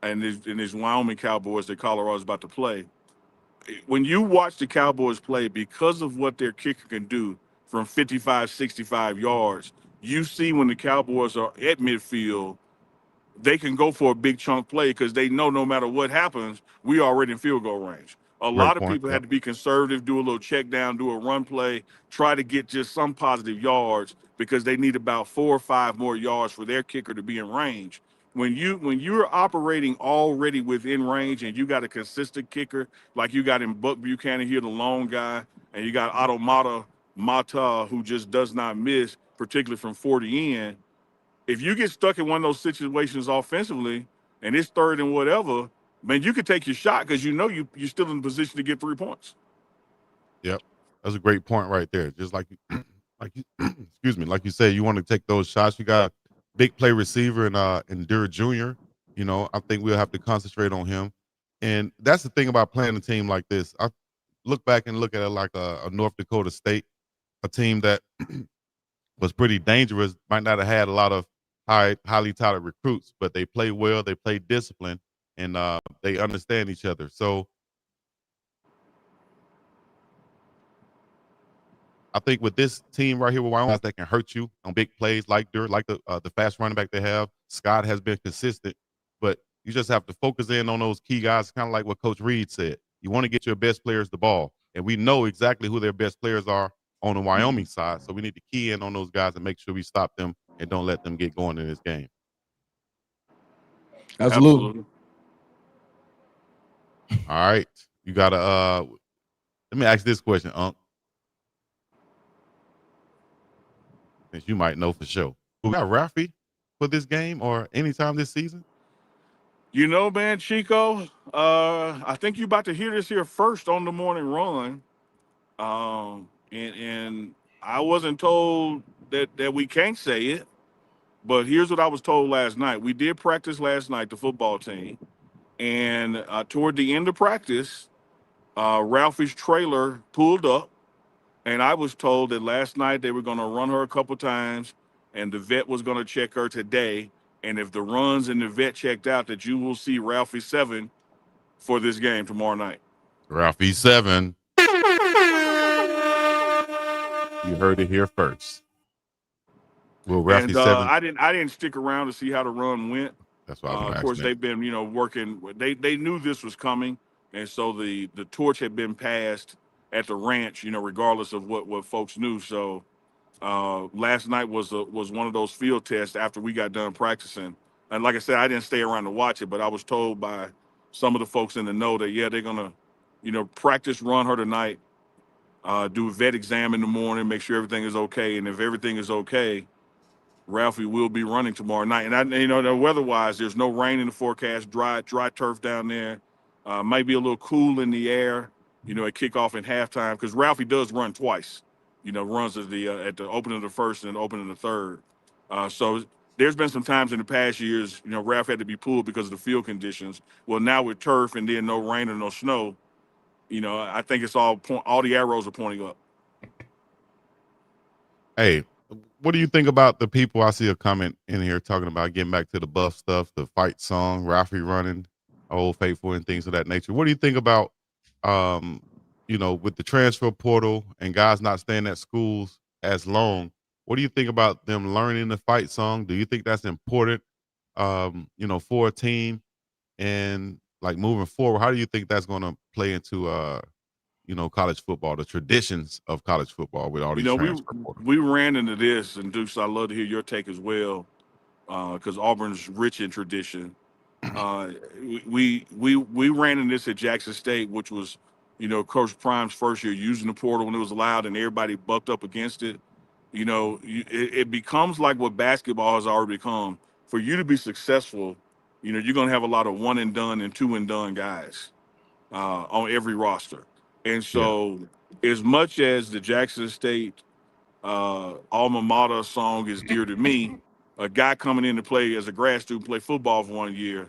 and these Wyoming Cowboys that Colorado's about to play. When you watch the Cowboys play, because of what their kicker can do from 55, 65 yards, you see when the Cowboys are at midfield, they can go for a big chunk play because they know no matter what happens, we are already in field goal range. A lot of people had to be conservative, do a little check down, do a run play, try to get just some positive yards because they need about 4 or 5 more yards for their kicker to be in range. When you're operating already within range and you got a consistent kicker like you got in Buck Buchanan here, the lone guy, and you got Otto Mata who just does not miss, particularly from 40 in. If you get stuck in one of those situations offensively and it's third and whatever, man, you could take your shot because you're still in position to get 3 points. Yep, that's a great point right there. Just like excuse me, like you said, you want to take those shots. You got a big play receiver in Dura Jr. I think we'll have to concentrate on him. And that's the thing about playing a team like this. I look back and look at it like a North Dakota State, a team that was pretty dangerous, might not have had a lot of highly touted recruits, but they play well, they play disciplined, and they understand each other. So I think with this team right here with Wyoming, that can hurt you on big plays like the fast running back they have. Scott has been consistent, but you just have to focus in on those key guys, kind of like what Coach Reed said. You want to get your best players the ball, and we know exactly who their best players are on the Wyoming side, so we need to key in on those guys and make sure we stop them and don't let them get going in this game. Absolutely. All right, you got to let me ask this question, Unc. Since you might know for sure. We got Ralphie for this game or anytime this season? You know, man, Chico, I think you're about to hear this here first on the morning run. And I wasn't told that we can't say it, but here's what I was told last night. We did practice last night, the football team, and toward the end of practice, Ralphie's trailer pulled up, and I was told that last night they were going to run her a couple times, and the vet was going to check her today. And if the runs and the vet checked out, that you will see Ralphie 7 for this game tomorrow night. Ralphie 7. You heard it here first. Will Ralphie And 7? I didn't stick around to see how the run went. That's what I was going Of to course, ask. they've been working. They knew this was coming, and so the torch had been passed at the ranch. Regardless of what folks knew. So last night was one of those field tests after we got done practicing. And like I said, I didn't stay around to watch it, but I was told by some of the folks in the know that they're gonna practice run her tonight, do a vet exam in the morning, make sure everything is okay, and if everything is okay, Ralphie will be running tomorrow night. And the weather-wise, there's no rain in the forecast. Dry turf down there. Might be a little cool in the air. At kickoff and halftime, because Ralphie does run twice. Runs at the opening of the first and opening of the third. So there's been some times in the past years, Ralph had to be pulled because of the field conditions. Well, now with turf and then no rain or no snow, I think it's all the arrows are pointing up. Hey, what do you think about the people? I see a comment in here talking about getting back to the Buff stuff, the fight song, Ralphie running, Old Faithful, and things of that nature. What do you think about, with the transfer portal and guys not staying at schools as long? What do you think about them learning the fight song? Do you think that's important, for a team? And like moving forward, how do you think that's going to play into, college football, the traditions of college football with all these We transfer portals? we ran into this, and Deuce, I'd love to hear your take as well, because Auburn's rich in tradition. We ran into this at Jackson State, which was, Coach Prime's first year using the portal when it was allowed, and everybody bucked up against it. It becomes like what basketball has already become. For you to be successful, you're going to have a lot of one and done and two and done guys on every roster. And Yeah. so, as much as the Jackson State alma mater song is dear to me, a guy coming in to play as a grad student, play football for 1 year,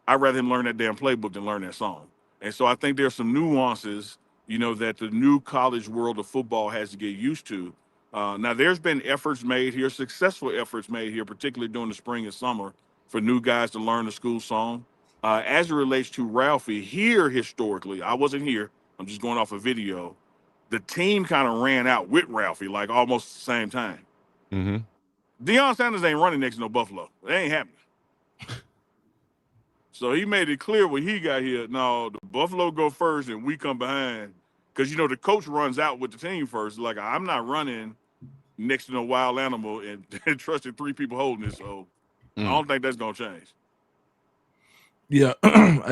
I'd rather him learn that damn playbook than learn that song. And so I think there's some nuances, that the new college world of football has to get used to. Now, there's been efforts made here, successful efforts made here, particularly during the spring and summer, for new guys to learn the school song. As it relates to Ralphie, here historically, I wasn't here, I'm just going off a video, the team kind of ran out with Ralphie, like almost the same time. Mm-hmm. Deion Sanders ain't running next to no Buffalo. It ain't happening. So he made it clear when he got here, no, the Buffalo go first and we come behind. Because, the coach runs out with the team first. Like, I'm not running next to no wild animal and, trusting 3 people holding it. So I don't think that's going to change. Yeah,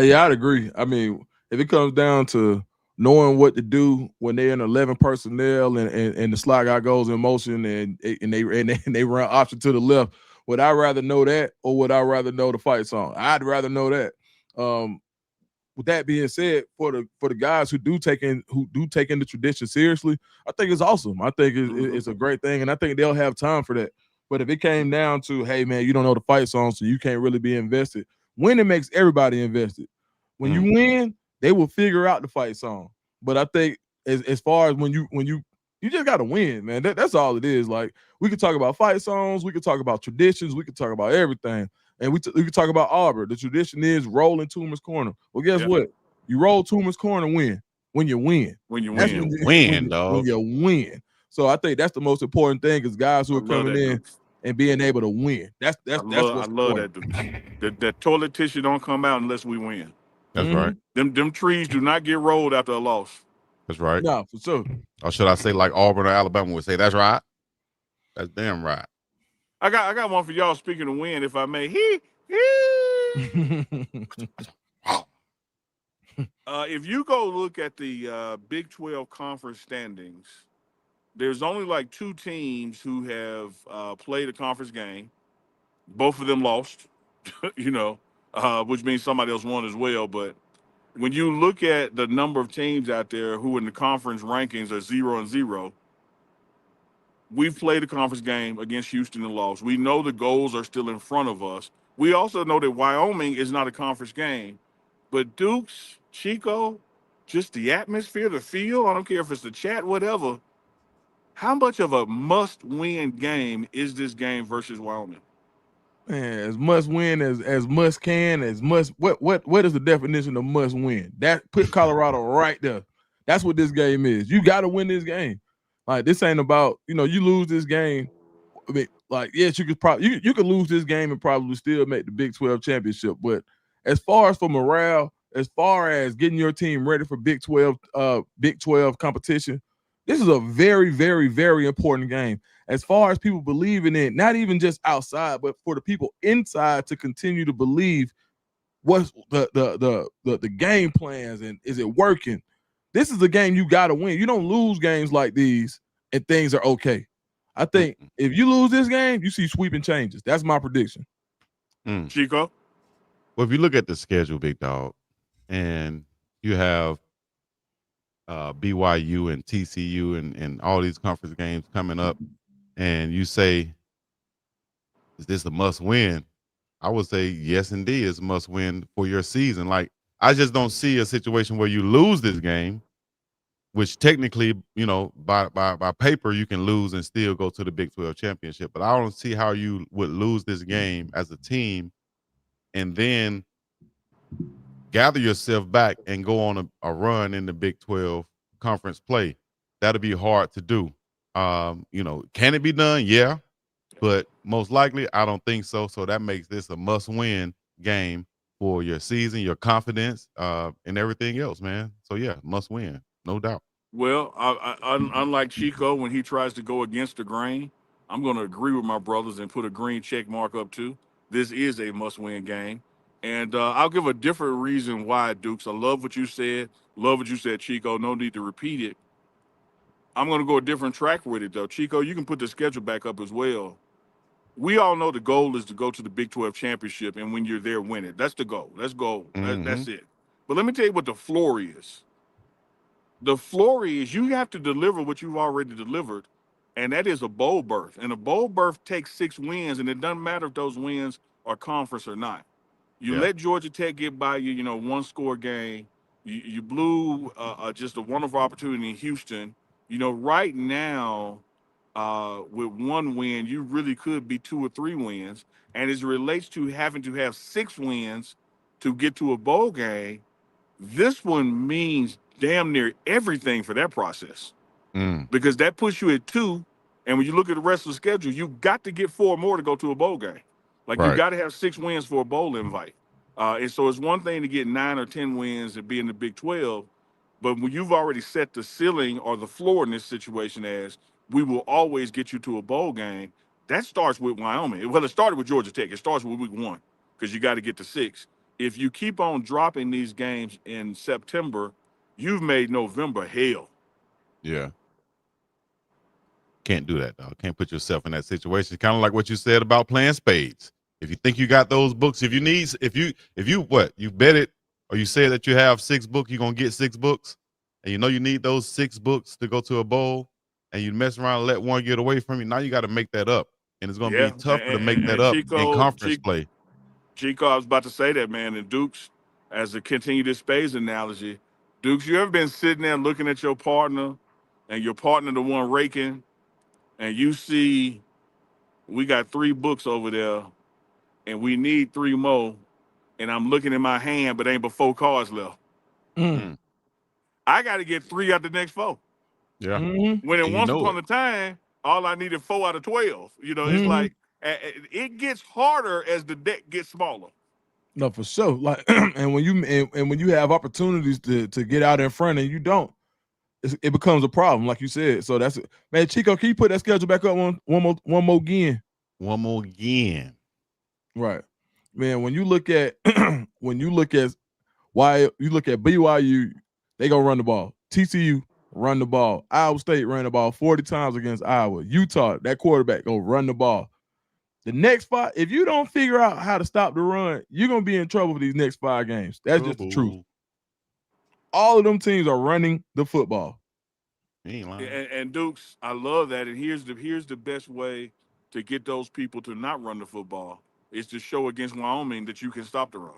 yeah, I'd agree. I mean, if it comes down to knowing what to do when they're in 11 personnel and the slot guy goes in motion and they run option to the left, would I rather know that or would I rather know the fight song? I'd rather know that. With that being said, for the guys who do take in the tradition seriously, I think it's awesome. I think it's a great thing, and I think they'll have time for that. But if it came down to, hey man, you don't know the fight song, so you can't really be invested. Winning makes everybody invested. When you win, they will figure out the fight song. But I think as far as when you just got to win, man. That's all it is. Like, we could talk about fight songs, we could talk about traditions, we could talk about everything. And we could talk about Auburn. The tradition is rolling Toomer's corner. Well, guess what? You roll Toomer's corner when you win. When you That's win. dog. When you win. So I think that's the most important thing, is guys who are coming in Dude. and being able to win. That's I love that. The toilet tissue don't come out unless we win. That's right. Them trees do not get rolled after a loss. That's right. No, for sure. Or should I say, like Auburn or Alabama would say, that's right. That's damn right. I got one for y'all. Speaking of win, if I may. If you go look at the Big 12 conference standings, there's only like 2 teams who have played a conference game. Both of them lost, which means somebody else won as well. But when you look at the number of teams out there who in the conference rankings are 0-0, we've played a conference game against Houston and lost. We know the goals are still in front of us. We also know that Wyoming is not a conference game. But Dukes, Chico, just the atmosphere, the feel, I don't care if it's the chat, whatever. How much of a must-win game is this game versus Wyoming? Man, as must win as must can, as must what is the definition of must win? That put Colorado right there. That's what this game is. You got to win this game. Like, this ain't about, you lose this game. I mean, like, yes, you could probably you could lose this game and probably still make the Big 12 championship. But as far as for morale, as far as getting your team ready for Big 12 competition, this is a very, very, very important game. As far as people believing in it, not even just outside, but for the people inside to continue to believe what's the game plans and is it working. This is a game you got to win. You don't lose games like these and things are okay. I think if you lose this game, you see sweeping changes. That's my prediction. Chico? Well, if you look at the schedule, Big Dog, and you have BYU and TCU and all these conference games coming up, and you say, is this a must win? I would say yes, indeed, it's a must win for your season. Like, I just don't see a situation where you lose this game, which technically, by paper, you can lose and still go to the Big 12 championship. But I don't see how you would lose this game as a team and then gather yourself back and go on a run in the Big 12 conference play. That'll be hard to do. Can it be done? Yeah. But most likely, I don't think so. So that makes this a must-win game for your season, your confidence, and everything else, man. So, yeah, must win, no doubt. Well, unlike Chico, when he tries to go against the grain, I'm going to agree with my brothers and put a green check mark up too. This is a must-win game. And I'll give a different reason why, Dukes. I love what you said. Love what you said, Chico. No need to repeat it. I'm going to go a different track with it, though. Chico, you can put the schedule back up as well. We all know the goal is to go to the Big 12 championship, and when you're there, win it. That's the goal. Let's go. That's it. But let me tell you what the floor is. The floor is you have to deliver what you've already delivered, and that is a bowl berth. And a bowl berth takes 6 wins, and it doesn't matter if those wins are conference or not. You let Georgia Tech get by you, one-score game. You blew just a wonderful opportunity in Houston. Right now, with 1 win, you really could be 2 or 3 wins. And as it relates to having to have 6 wins to get to a bowl game, this one means damn near everything for that process. Because that puts you at 2. And when you look at the rest of the schedule, you got to get 4 more to go to a bowl game. Like, you got to have 6 wins for a bowl invite. And so it's one thing to get 9 or 10 wins and be in the Big 12. But when you've already set the ceiling or the floor in this situation as we will always get you to a bowl game, that starts with Wyoming. Well, it started with Georgia Tech. It starts with week 1 because you got to get to 6. If you keep on dropping these games in September, you've made November hell. Yeah. Can't do that, dog. Can't put yourself in that situation. Kind of like what you said about playing spades. If you think you got those books, if you bet it, or you say that you have 6 books, you're going to get 6 books, and you need those 6 books to go to a bowl, and you mess around and let one get away from you, now you got to make that up. And it's going to be tougher to make that up in conference play. Chico, I was about to say that, man. And Dukes, as to continue this spades analogy, Dukes, you ever been sitting there looking at your partner, and your partner the one raking, and you see we got 3 books over there, and we need 3 more, and I'm looking in my hand, but ain't but 4 cards left. I got to get 3 out the next 4. Yeah. When once upon a time, all I needed 4 out of 12. It's like it gets harder as the deck gets smaller. No, for sure. Like, and when you have opportunities to get out in front and you don't, it becomes a problem, like you said. So that's it, man. Chico, can you put that schedule back up one more again? One more again. Right, man. When you look at BYU, they gonna run the ball. TCU run the ball. Iowa State ran the ball 40 times against Iowa. Utah, that quarterback gonna run the ball. The next 5, if you don't figure out how to stop the run, you're gonna be in trouble for these next 5 games. That's just the truth. All of them teams are running the football. And Dukes, I love that. And here's the best way to get those people to not run the football is to show against Wyoming that you can stop the run.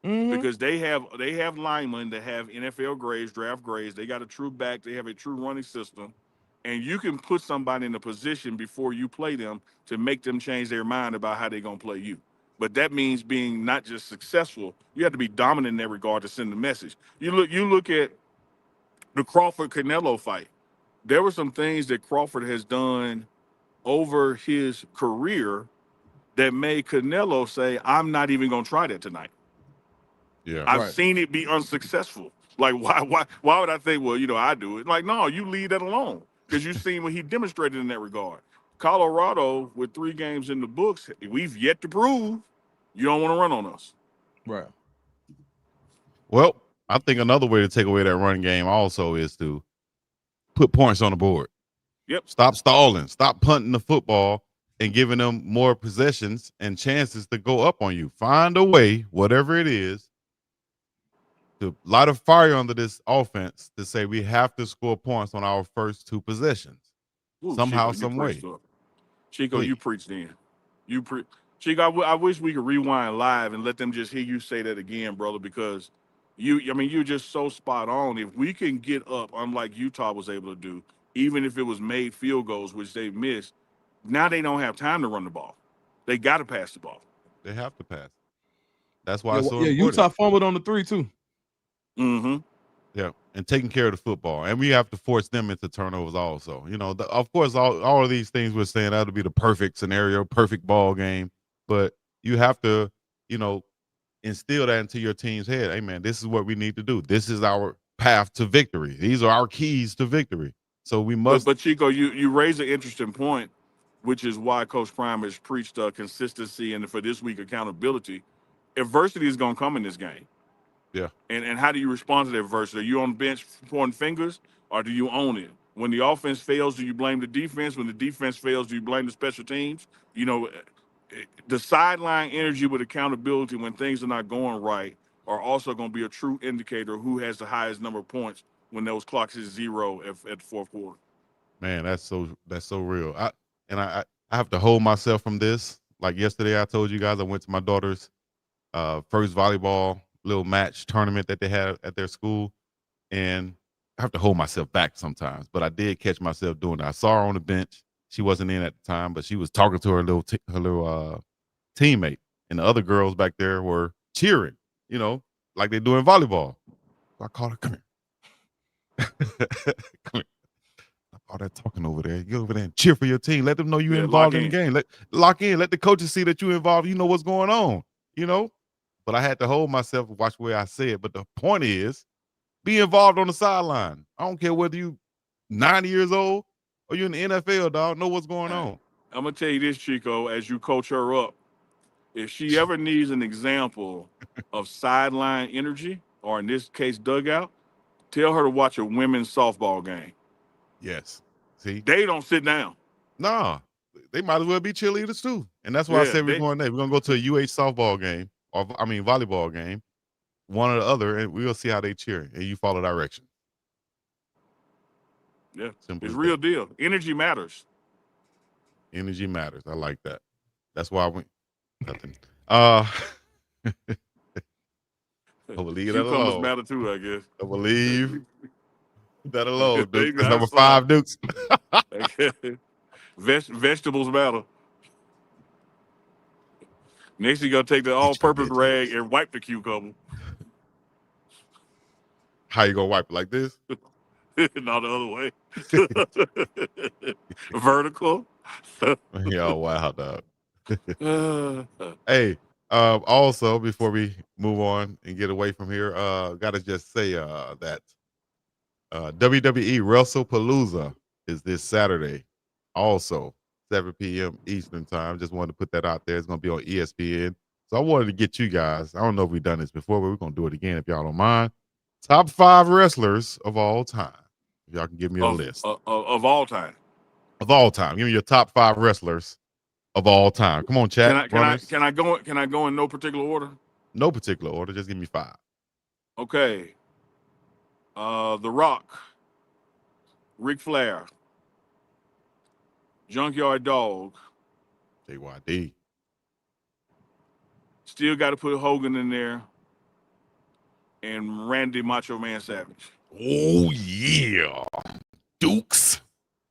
Mm-hmm. Because they have linemen that have NFL grades, draft grades. They got a true back. They have a true running system, and you can put somebody in a position before you play them to make them change their mind about how they're gonna play you. But that means being not just successful. You have to be dominant in that regard to send the message. You look at the Crawford Canelo fight. There were some things that Crawford has done over his career that made Canelo say, "I'm not even gonna try that tonight." Yeah, I've seen it be unsuccessful. Like, why would I think, well, I do it? Like, no, you leave that alone because you've seen what he demonstrated in that regard. Colorado, with 3 games in the books, we've yet to prove you don't want to run on us. Right. Well, I think another way to take away that run game also is to put points on the board. Yep. Stop stalling. Stop punting the football and giving them more possessions and chances to go up on you. Find a way, whatever it is, to light a fire under this offense to say we have to score points on our first 2 possessions. Ooh, Somehow, Chico, some way. Chico, Please. you preached then. Chico, I wish we could rewind live and let them just hear you say that again, brother, because you're just so spot on. If we can get up, unlike Utah was able to do, even if it was made field goals, which they missed, now they don't have time to run the ball. They got to pass the ball. They have to pass. That's why it's so important. Utah fumbled on the 3 too. Mm-hmm. Yeah, and taking care of the football, and we have to force them into turnovers also. Of course, all of these things we're saying that'll be the perfect scenario, perfect ball game, but you have to, instill that into your team's head. Hey, man, this is what we need to do. This is our path to victory. These are our keys to victory. So we must. But Chico, you raise an interesting point, which is why Coach Prime has preached consistency and for this week accountability. Adversity is going to come in this game. Yeah. And how do you respond to that adversity? Are you on the bench pointing fingers, or do you own it? When the offense fails, do you blame the defense? When the defense fails, do you blame the special teams? The sideline energy with accountability when things are not going right are also going to be a true indicator of who has the highest number of points when those clocks is 0 at the fourth quarter. Man, that's so real. I have to hold myself from this. Like yesterday, I told you guys I went to my daughter's first volleyball little match tournament that they had at their school, and I have to hold myself back sometimes. But I did catch myself doing it. I saw her on the bench. She wasn't in at the time, but she was talking to her little teammate, and the other girls back there were cheering, like they do in volleyball. So I called her, come here. Come here. All that talking over there. Get over there and cheer for your team. Let them know you're involved in the game. Lock in. Let the coaches see that you're involved. You know what's going on, But I had to hold myself and watch where I say it. But the point is, be involved on the sideline. I don't care whether you 90 years old or you're in the NFL, dog. Know what's going on. I'm going to tell you this, Chico, as you coach her up. If she ever needs an example of sideline energy, or in this case, dugout, tell her to watch a women's softball game. Yes. See? They don't sit down. Nah. They might as well be cheerleaders too. And that's why I said we're going there. We're going to go to a UH softball game, volleyball game, one or the other, and we'll see how they cheer, and you follow direction. Yeah. It's real deal. Energy matters. Energy matters. I like that. That's why I went. Nothing. I will leave that alone. Cucumbers matter too, I guess. I will leave that alone, Duke. That's number 5, Dukes. Vegetables matter. Next, you got to take the all-purpose rag and wipe the cucumber. How you gonna wipe it, like this? Not the other way. Vertical. Yeah, wow, dog. Hey, also before we move on and get away from here, gotta just say that WWE WrestlePalooza is this Saturday, also 7 p.m. Eastern time. Just wanted to put that out there. It's gonna be on ESPN. So I wanted to get you guys. I don't know if we've done this before, but we're gonna do it again if y'all don't mind. Top 5 wrestlers of all time. If y'all can give me a list of all time. Of all time. Give me your top 5 wrestlers of all time. Come on, chat. Can I go in no particular order? No particular order. Just give me 5. Okay. The Rock, Ric Flair, Junkyard Dog. JYD. Still got to put Hogan in there, and Randy Macho Man Savage. Oh yeah, Dukes.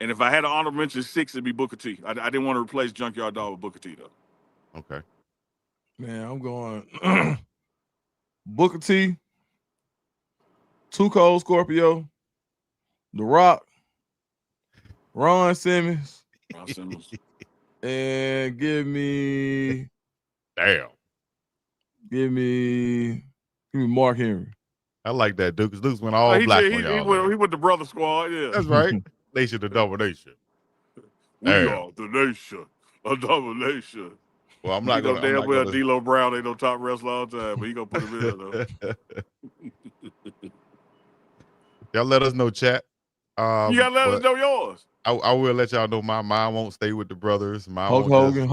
And if I had an honorable mention 6, it'd be Booker T. I didn't want to replace Junkyard Dog with Booker T though. Okay. Man, I'm going Booker T, Too Cold Scorpio, The Rock, Ron Simmons, and give me Mark Henry. I like that. Dukes went all black on y'all. He went the brother squad. Yeah, that's right. Nation to double nation. We are the nation, a double nation. Well, I'm not going to. Damn well, D'Lo Brown ain't no top wrestler all the time, but he gonna put him in though. Y'all let us know, chat. You gotta let us know yours. I will let y'all know mine won't stay with the brothers. Mine Hulk Hogan,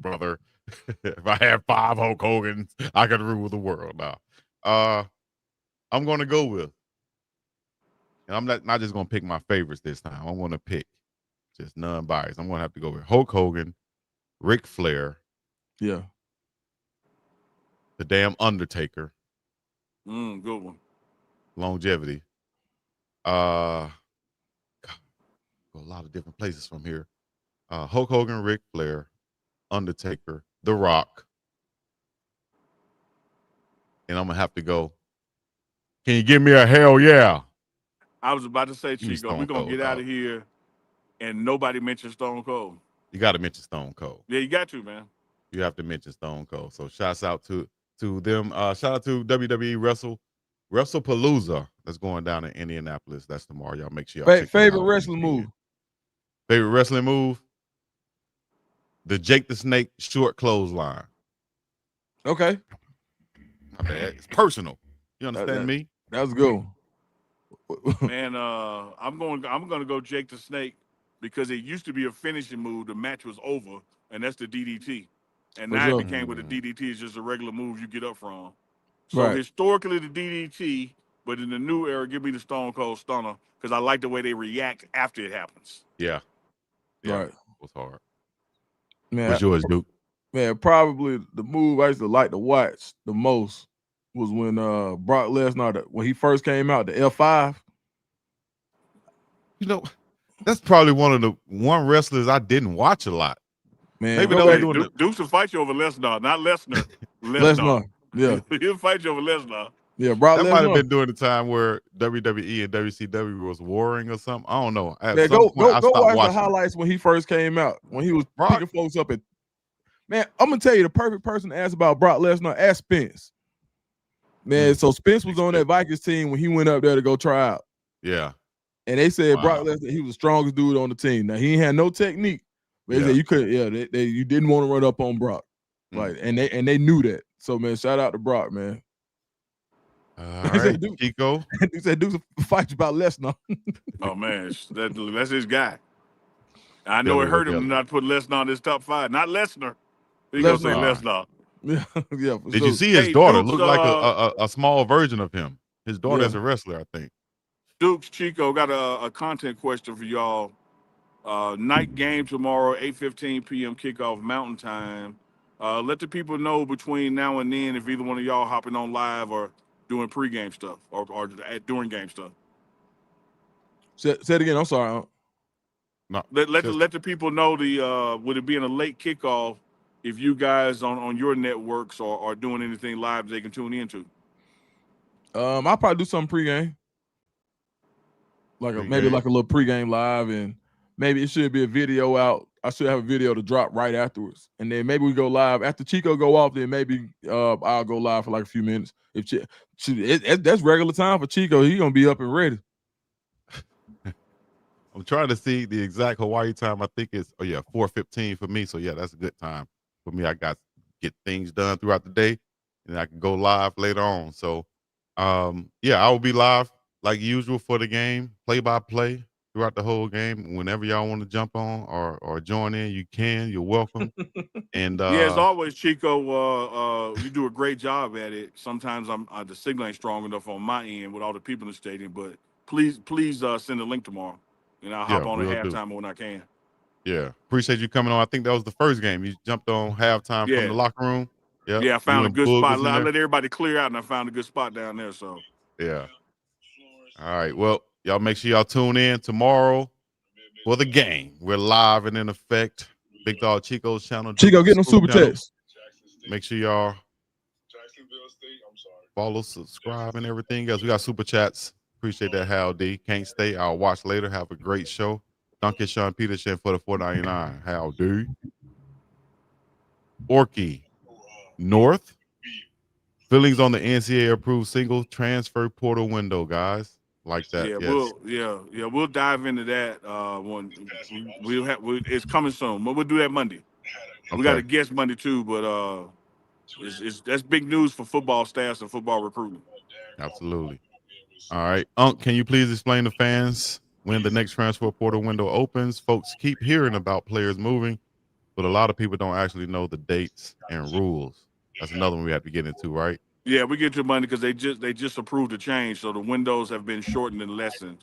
brother. If I had 5 Hulk Hogans, I could rule the world now. I'm going to go with, and I'm not just going to pick my favorites this time. I'm going to pick just non-biased. I'm going to have to go with Hulk Hogan, Ric Flair. Yeah. The damn Undertaker. Good one. Longevity. Go a lot of different places from here. Hulk Hogan, Ric Flair, Undertaker, The Rock. And I'm going to have to go. Can you give me a hell yeah? I was about to say, Chico, we're going to get out of here and nobody mentioned Stone Cold. You got to mention Stone Cold. Yeah, you got to, man. You have to mention Stone Cold. So shouts out to them. Shout out to WWE WrestlePalooza that's going down in Indianapolis. That's tomorrow. Y'all make sure y'all check favorite wrestling move. Favorite wrestling move? The Jake the Snake short clothesline. Okay. My bad. It's personal. You understand me? That was good. Man, I'm gonna go Jake the Snake because it used to be a finishing move. The match was over, and that's the DDT. And now it became with the DDT is just a regular move you get up from. So historically the DDT, but in the new era, give me the Stone Cold Stunner because I like the way they react after it happens. Yeah. Right. It was hard. Man, what's yours, Duke? Man, probably the move I used to like to watch the most was when Brock Lesnar, when he first came out, the F5. You know, that's probably one wrestlers I didn't watch a lot. Man, maybe Dukes will fight you over Lesnar, not Lesnar. Lesnar. Yeah. He'll fight you over Lesnar. Yeah, Brock that Lesnar. might have been during the time where WWE and WCW was warring or something. I don't know. Yeah, go watch the highlights when he first came out, when he was picking folks up. Man, I'm gonna tell you the perfect person to ask about Brock Lesnar. Ask Spence. Man, so Spence was on that Vikings team when he went up there to go try out. Yeah. And they said Brock Lesnar, he was the strongest dude on the team. Now he ain't had no technique, but they said you couldn't. Yeah, you didn't want to run up on Brock, like, and they knew that. So man, shout out to Brock, man. All right, Chico. He said, "Do some fights about Lesnar." Oh man, that's his guy. I know it hurt him not to put Lesnar in his top 5. Not Lesnar. He gonna say Lesnar. Yeah. Did you see his daughter? Looked like a small version of him. His daughter is a wrestler, I think. Dukes, Chico got a content question for y'all. Night game tomorrow, 8:15 p.m. kickoff Mountain Time. Let the people know between now and then if either one of y'all hopping on live or doing pregame stuff or during game stuff. Say it again. I'm sorry. No, let the people know would it be in a late kickoff if you guys on your networks are doing anything live they can tune into? I'll probably do some pregame. Maybe like a little pregame live, and maybe it should be a video out. I should have a video to drop right afterwards, and then maybe we go live after Chico go off. Then maybe I'll go live for like a few minutes. If that's regular time for Chico, he's gonna be up and ready. I'm trying to see the exact Hawaii time. I think it's 4:15 for me. So yeah, that's a good time for me. I got to get things done throughout the day, and I can go live later on. So I will be live like usual for the game, play by play. throughout the whole game. Whenever y'all want to jump on or join in, you can. You're welcome. And Yeah, as always, Chico, you do a great job at it. Sometimes the signal ain't strong enough on my end with all the people in the stadium, but please send a link tomorrow, and I'll hop yeah, on at we'll do. halftime when I can. Yeah, appreciate you coming on. I think that was the first game. You jumped on halftime from Yeah. the locker room. Yep. Yeah, I You found a and good Boog spot. was in I there. let everybody clear out, and I found a good spot down there. So Yeah. All right. Well, y'all make sure y'all tune in tomorrow for the game. We're live and in effect. Big Dog Chico's channel. Chico, Duke's get them super channel. chats. Make sure y'all follow, subscribe, and everything else. We got super chats. Appreciate that, Hal D. Can't stay. I'll watch later. Have a great show. Duncan Sean Peterson for the $4.99. Hal D. Orky North. Feelings on the NCAA approved single transfer portal window, guys. Like that. yeah, Yes. we'll dive into that when it's coming soon. But we'll do that Monday. Okay. We got a guest Monday too, but that's big news for football staffs and football recruiting. Absolutely. All right. Unc, can you please explain to fans when the next transfer portal window opens? Folks keep hearing about players moving, but a lot of people don't actually know the dates and rules. That's another one we have to get into, right? Yeah, we get to Monday because they just approved the change, so the windows have been shortened and lessened.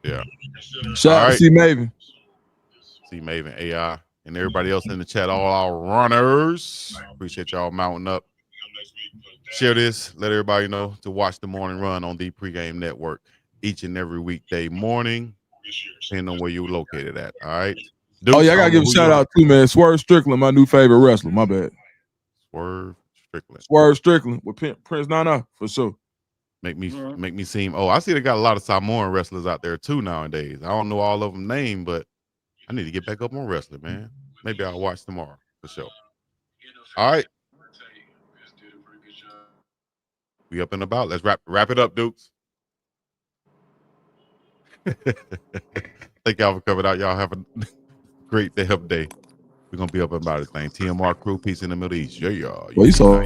Yeah. Shout out to C Maven. C Maven, AI, and everybody else in the chat, all our runners. Appreciate y'all mounting up. Share this. Let everybody know to watch the morning run on the Pregame Network each and every weekday morning, depending on where you're located at. All right. Dukes, Oh yeah, I gotta give a shout out too, man. Swerve Strickland, my new favorite wrestler. My bad. Swerve Strickland with Prince Nana for sure. Make me seem. Oh, I see they got a lot of Samoan wrestlers out there too nowadays. I don't know all of them name, but I need to get back up on wrestling, man. Maybe I'll watch tomorrow for sure. All right. We up and about. Let's wrap it up, Dukes. Thank y'all for coming out. Y'all have a great day. We're gonna be up and about this thing. TMR crew, peace in the Middle East. Yeah, y'all. Well, you saw